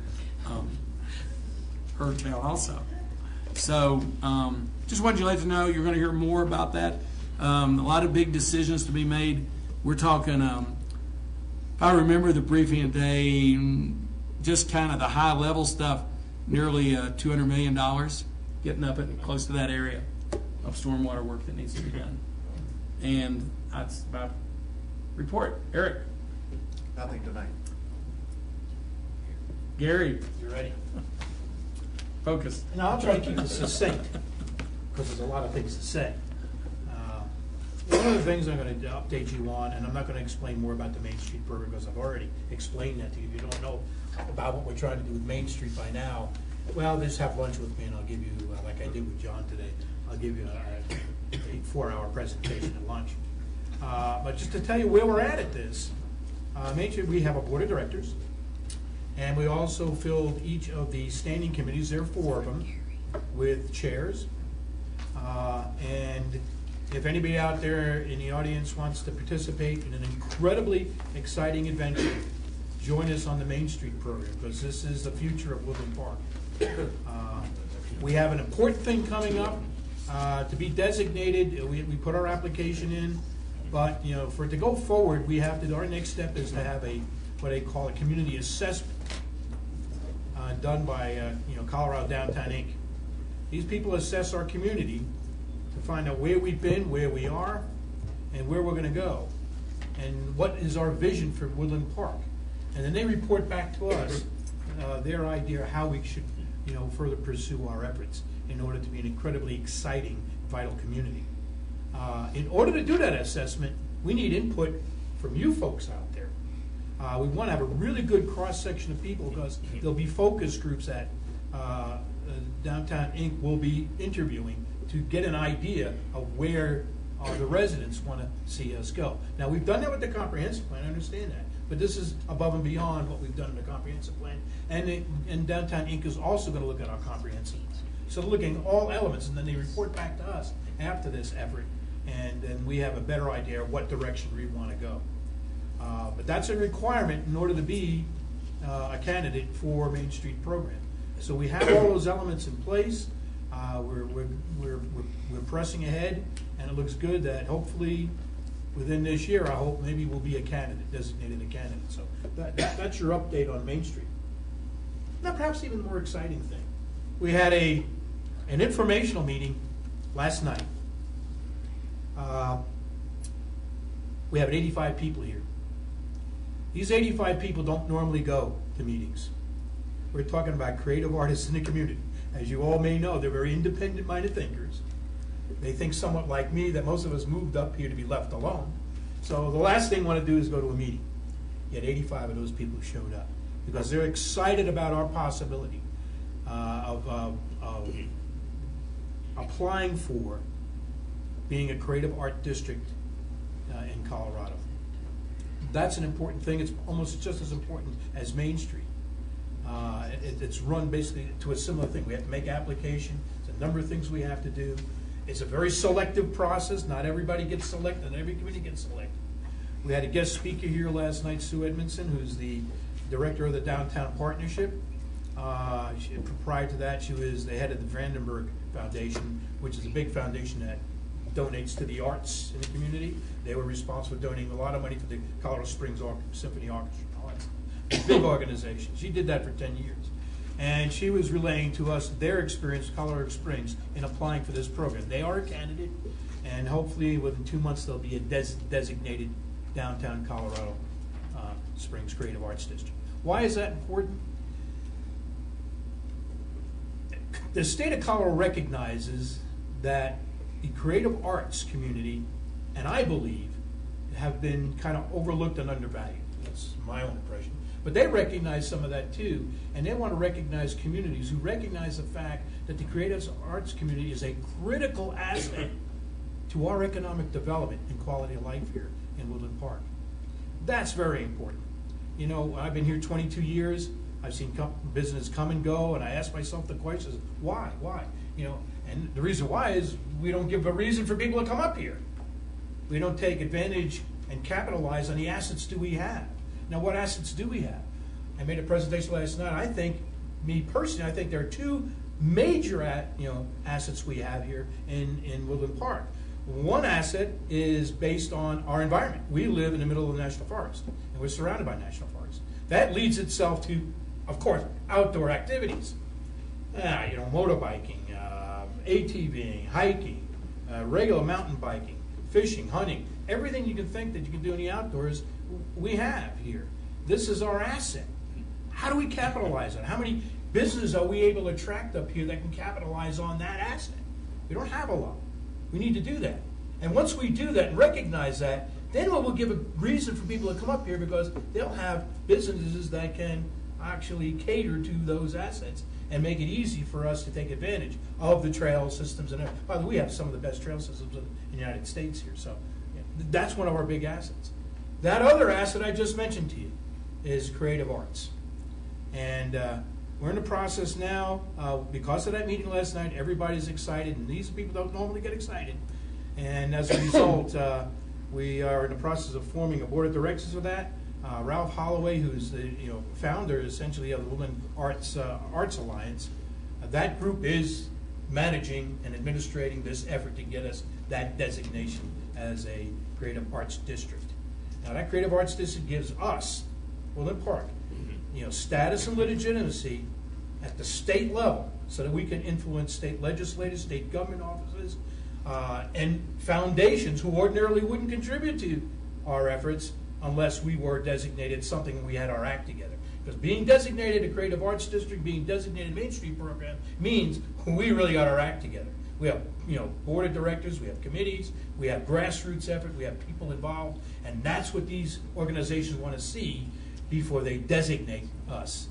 her town also. So just wanted you to let you know you're going to hear more about that. A lot of big decisions to be made. We're talking, if I remember the briefing today, just kind of the high level stuff, nearly $200 million, getting up at close to that area of stormwater work that needs to be done. And that's my report. Eric? Nothing tonight. Gary? You ready? Focus. Now, I'll try to keep this succinct, because there's a lot of things to say. One of the things I'm going to update you on, and I'm not going to explain more about the Main Street program, because I've already explained that to you. If you don't know about what we're trying to do with Main Street by now, well, just have lunch with me, and I'll give you, like I did with John today, I'll give you a 4-hour presentation at lunch. But just to tell you where we're at this, Main Street, we have a board of directors, and we also filled each of the standing committees, there are 4 of them, with chairs. And if anybody out there in the audience wants to participate in an incredibly exciting adventure, join us on the Main Street program, because this is the future of Woodland Park. We have an important thing coming up to be designated. We put our application in, but for it to go forward, we have to. Our next step is to have what they call a community assessment done by Colorado Downtown Inc. These people assess our community to find out where we've been, where we are, and where we're going to go, and what is our vision for Woodland Park. And then they report back to us their idea how we should, further pursue our efforts in order to be an incredibly exciting, vital community. In order to do that assessment, we need input from you folks out there. We want to have a really good cross-section of people, because there'll be focus groups that Downtown Inc. will be interviewing to get an idea of where the residents want to see us go. Now, we've done that with the comprehensive plan, I understand that, but this is above and beyond what we've done in the comprehensive plan. And Downtown Inc. is also going to look at our comprehensive. So they're looking at all elements, and then they report back to us after this effort, and then we have a better idea of what direction we want to go. But that's a requirement in order to be a candidate for Main Street program. So we have all those elements in place. We're pressing ahead, and it looks good that hopefully within this year, I hope maybe we'll be a candidate, designated a candidate. So that's your update on Main Street. Now, perhaps even more exciting thing. We had an informational meeting last night. We have 85 people here. These 85 people don't normally go to meetings. We're talking about creative artists in the community. As you all may know, they're very independent-minded thinkers. They think somewhat like me, that most of us moved up here to be left alone. So the last thing we want to do is go to a meeting. Yet 85 of those people showed up because they're excited about our possibility of applying for being a creative art district in Colorado. That's an important thing. It's almost just as important as Main Street. It's run basically to a similar thing. We have to make application. There's a number of things we have to do. It's a very selective process. Not everybody gets selected. Not every committee gets selected. We had a guest speaker here last night, Sue Edmondson, who's the director of the Downtown Partnership. Prior to that, she was the head of the Vandenberg Foundation, which is a big foundation that donates to the arts in the community. They were responsible for donating a lot of money to the Colorado Springs Symphony Orchestra. It's a big organization. She did that for 10 years. And she was relaying to us their experience, Colorado Springs, in applying for this program. They are a candidate, and hopefully within 2 months they'll be a designated Downtown Colorado Springs Creative Arts District. Why is that important? The state of Colorado recognizes that the creative arts community, and I believe, have been kind of overlooked and undervalued. That's my own impression. But they recognize some of that too, and they want to recognize communities who recognize the fact that the creative arts community is a critical asset to our economic development and quality of life here in Woodland Park. That's very important. You know, I've been here 22 years. I've seen business come and go, and I ask myself the question, why? Why? You know, and the reason why is we don't give a reason for people to come up here. We don't take advantage and capitalize on the assets that we have. Now, what assets do we have? I made a presentation last night. I think, me personally, I think there are two major assets we have here in Woodland Park. One asset is based on our environment. We live in the middle of the National Forest, and we're surrounded by National Forest. That leads itself to, of course, outdoor activities. Motorbiking, ATVing, hiking, regular mountain biking, fishing, hunting, everything you can think that you can do in the outdoors, we have here. This is our asset. How do we capitalize on it? How many businesses are we able to attract up here that can capitalize on that asset? We don't have a lot. We need to do that. And once we do that and recognize that, then we'll give a reason for people to come up here because they'll have businesses that can actually cater to those assets and make it easy for us to take advantage of the trail systems. And by the way, we have some of the best trail systems in the United States here. So that's one of our big assets. That other asset I just mentioned to you is creative arts. And we're in the process now, because of that meeting last night, everybody's excited, and these people don't normally get excited. And as a result, we are in the process of forming a board of directors of that. Ralph Holloway, who's the founder essentially of the Woodland Arts Alliance, that group is managing and administrating this effort to get us that designation as a creative arts district. Now, that creative arts district gives us, Woodland Park, status and legitimacy at the state level so that we can influence state legislators, state government offices, and foundations who ordinarily wouldn't contribute to our efforts unless we were designated something and we had our act together. Because being designated a creative arts district, being designated Main Street program means we really got our act together. We have, board of directors, we have committees, we have grassroots effort, we have people involved, and that's what these organizations want to see before they designate us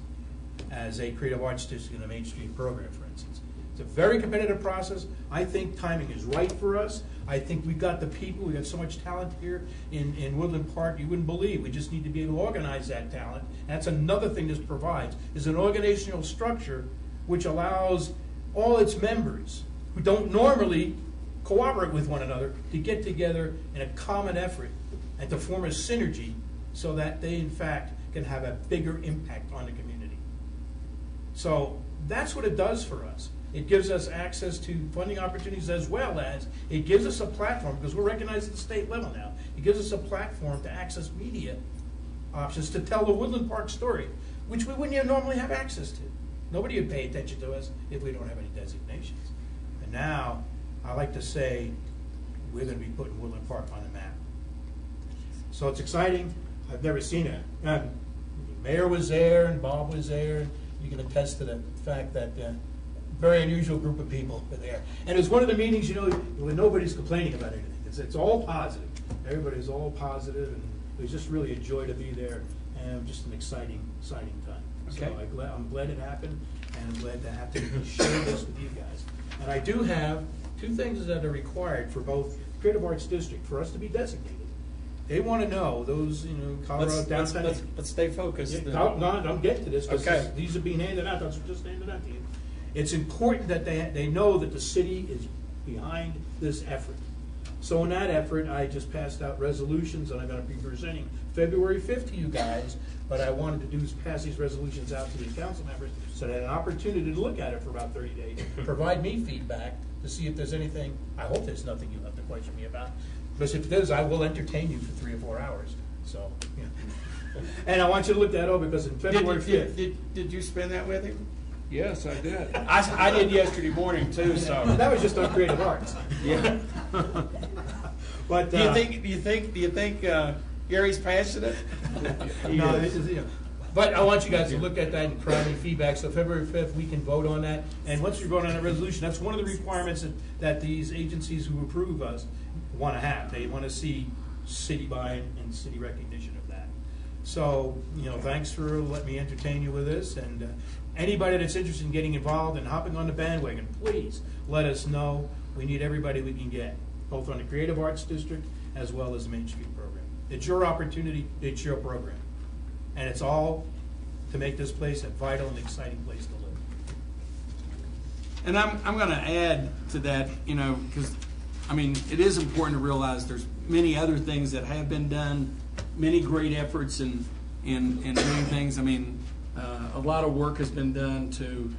as a creative arts district in the Main Street program, for instance. It's a very competitive process. I think timing is right for us. I think we've got the people, we've got so much talent here in Woodland Park, you wouldn't believe. We just need to be able to organize that talent. That's another thing this provides, is an organizational structure which allows all its members who don't normally cooperate with one another to get together in a common effort and to form a synergy so that they, in fact, can have a bigger impact on the community. So that's what it does for us. It gives us access to funding opportunities, as well as it gives us a platform, because we're recognized at the state level now. It gives us a platform to access media options to tell the Woodland Park story, which we wouldn't normally have access to. Nobody would pay attention to us if we don't have any designations. And now, I like to say, we're going to be putting Woodland Park on the map. So it's exciting. I've never seen it. The mayor was there, and Bob was there. You can attest to the fact that very unusual group of people were there. And it was one of the meetings, you know, where nobody's complaining about anything. It's all positive. Everybody's all positive, and it was just really a joy to be there, and just an exciting time. Okay. So I'm glad it happened, and I'm glad to have to share this with you guys. And I do have two things that are required for both Creative Arts District for us to be designated. They want to know, those, Colorado downtown. Let's stay focused. Yeah, no, I'm getting to this, because Okay. these are being handed out. That's just handed out to you. It's important that they know that the city is behind this effort. So in that effort, I just passed out resolutions that I'm going to be presenting February 5th to you guys. But I wanted to do is pass these resolutions out to the council members so they had an opportunity to look at it for about 30 days, provide me feedback to see if there's anything. I hope there's nothing you have to question me about. Because if there is, I will entertain you for 3 or 4 hours. So, yeah. And I want you to look that over, because in February 5th. Did you spend that with him? Yes, I did. I did yesterday morning too. So that was just on Creative Arts. Yeah. But do you think Gary's passionate? No, this is, but I want you guys to look at that and provide me feedback. So February 5th, we can vote on that. And once we vote on that resolution, that's one of the requirements that these agencies who approve us want to have. They want to see city buy-in and city recognition of that. So, thanks for letting me entertain you with this. And anybody that's interested in getting involved and hopping on the bandwagon, please let us know. We need everybody we can get, both on the Creative Arts District as well as the Main Street program. It's your opportunity, it's your program. And it's all to make this place a vital and exciting place to live. And I'm going to add to that, because, it is important to realize there's many other things that have been done, many great efforts in doing things. A lot of work has been done to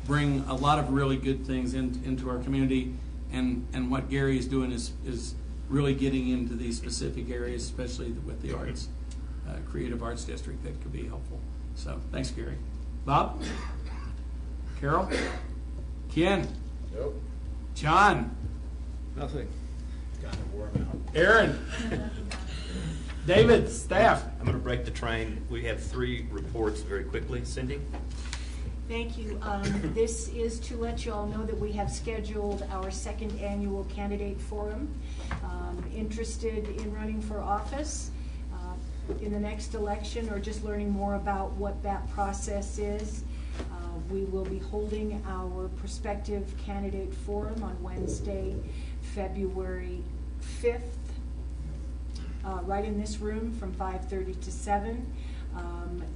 bring a lot of really good things into our community, and what Gary is doing is really getting into these specific areas, especially with the arts, Creative Arts District, that could be helpful. So, thanks, Gary. Bob? Carol? Ken? Nope. John? Nothing. Aaron? David? Staff? I'm going to break the train. We have 3 reports very quickly. Cindy? Thank you. This is to let you all know that we have scheduled our 2nd annual candidate forum. Interested in running for office in the next election, or just learning more about what that process is, we will be holding our prospective candidate forum on Wednesday, February 5th, right in this room from 5:30 to 7.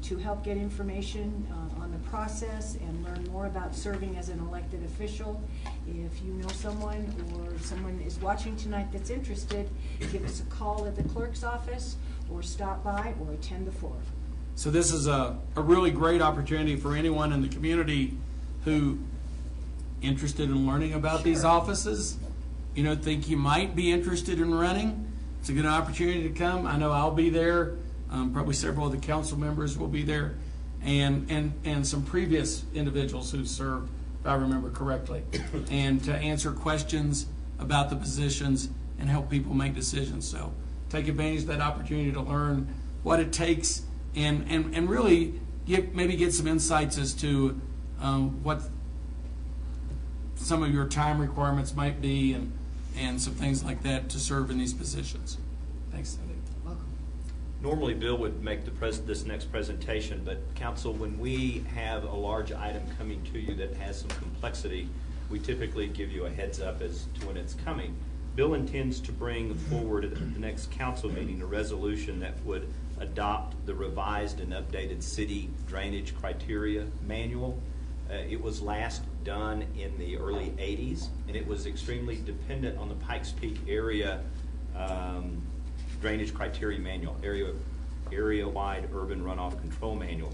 To help get information on the process and learn more about serving as an elected official. If you know someone, or someone is watching tonight that's interested, give us a call at the clerk's office, or stop by, or attend the forum. So this is a really great opportunity for anyone in the community who interested in learning about these offices, think you might be interested in running. It's a good opportunity to come. I know I'll be there. Probably several of the council members will be there, and some previous individuals who served, if I remember correctly, and to answer questions about the positions and help people make decisions. So take advantage of that opportunity to learn what it takes, and really maybe get some insights as to what some of your time requirements might be, and some things like that to serve in these positions. Thanks, Cindy. Normally, Bill would make this next presentation, but council, when we have a large item coming to you that has some complexity, we typically give you a heads up as to when it's coming. Bill intends to bring forward at the next council meeting a resolution that would adopt the revised and updated city drainage criteria manual. It was last done in the early 80s, and it was extremely dependent on the Pikes Peak area drainage criteria manual, area-wide urban runoff control manual.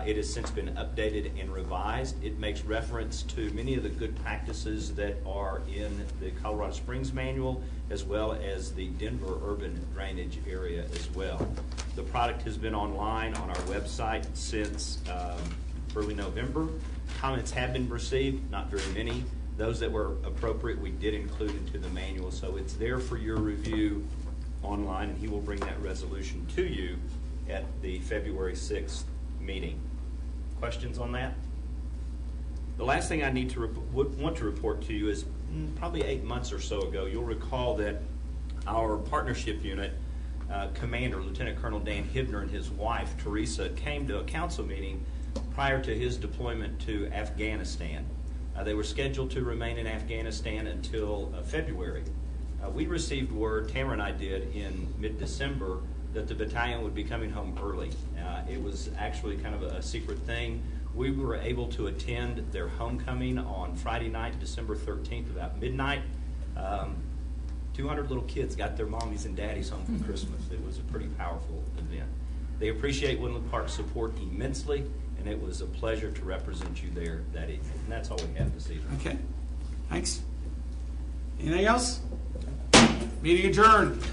It has since been updated and revised. It makes reference to many of the good practices that are in the Colorado Springs manual, as well as the Denver urban drainage area as well. The product has been online on our website since early November. Comments have been received, not very many. Those that were appropriate, we did include into the manual, so it's there for your review online, and he will bring that resolution to you at the February 6th meeting. Questions on that? The last thing I need to want to report to you is probably 8 months or so ago, you'll recall that our partnership unit commander, Lieutenant Colonel Dan Hibner, and his wife, Teresa, came to a council meeting prior to his deployment to Afghanistan. They were scheduled to remain in Afghanistan until February. We received word, Tamara and I did, in mid-December that the battalion would be coming home early. It was actually kind of a secret thing. We were able to attend their homecoming on Friday night, December 13th, about midnight. 200 little kids got their mommies and daddies home for Christmas. It was a pretty powerful event. They appreciate Woodland Park's support immensely, and it was a pleasure to represent you there that evening. And that's all we have this evening. Okay, thanks. Anything else? Meeting adjourned.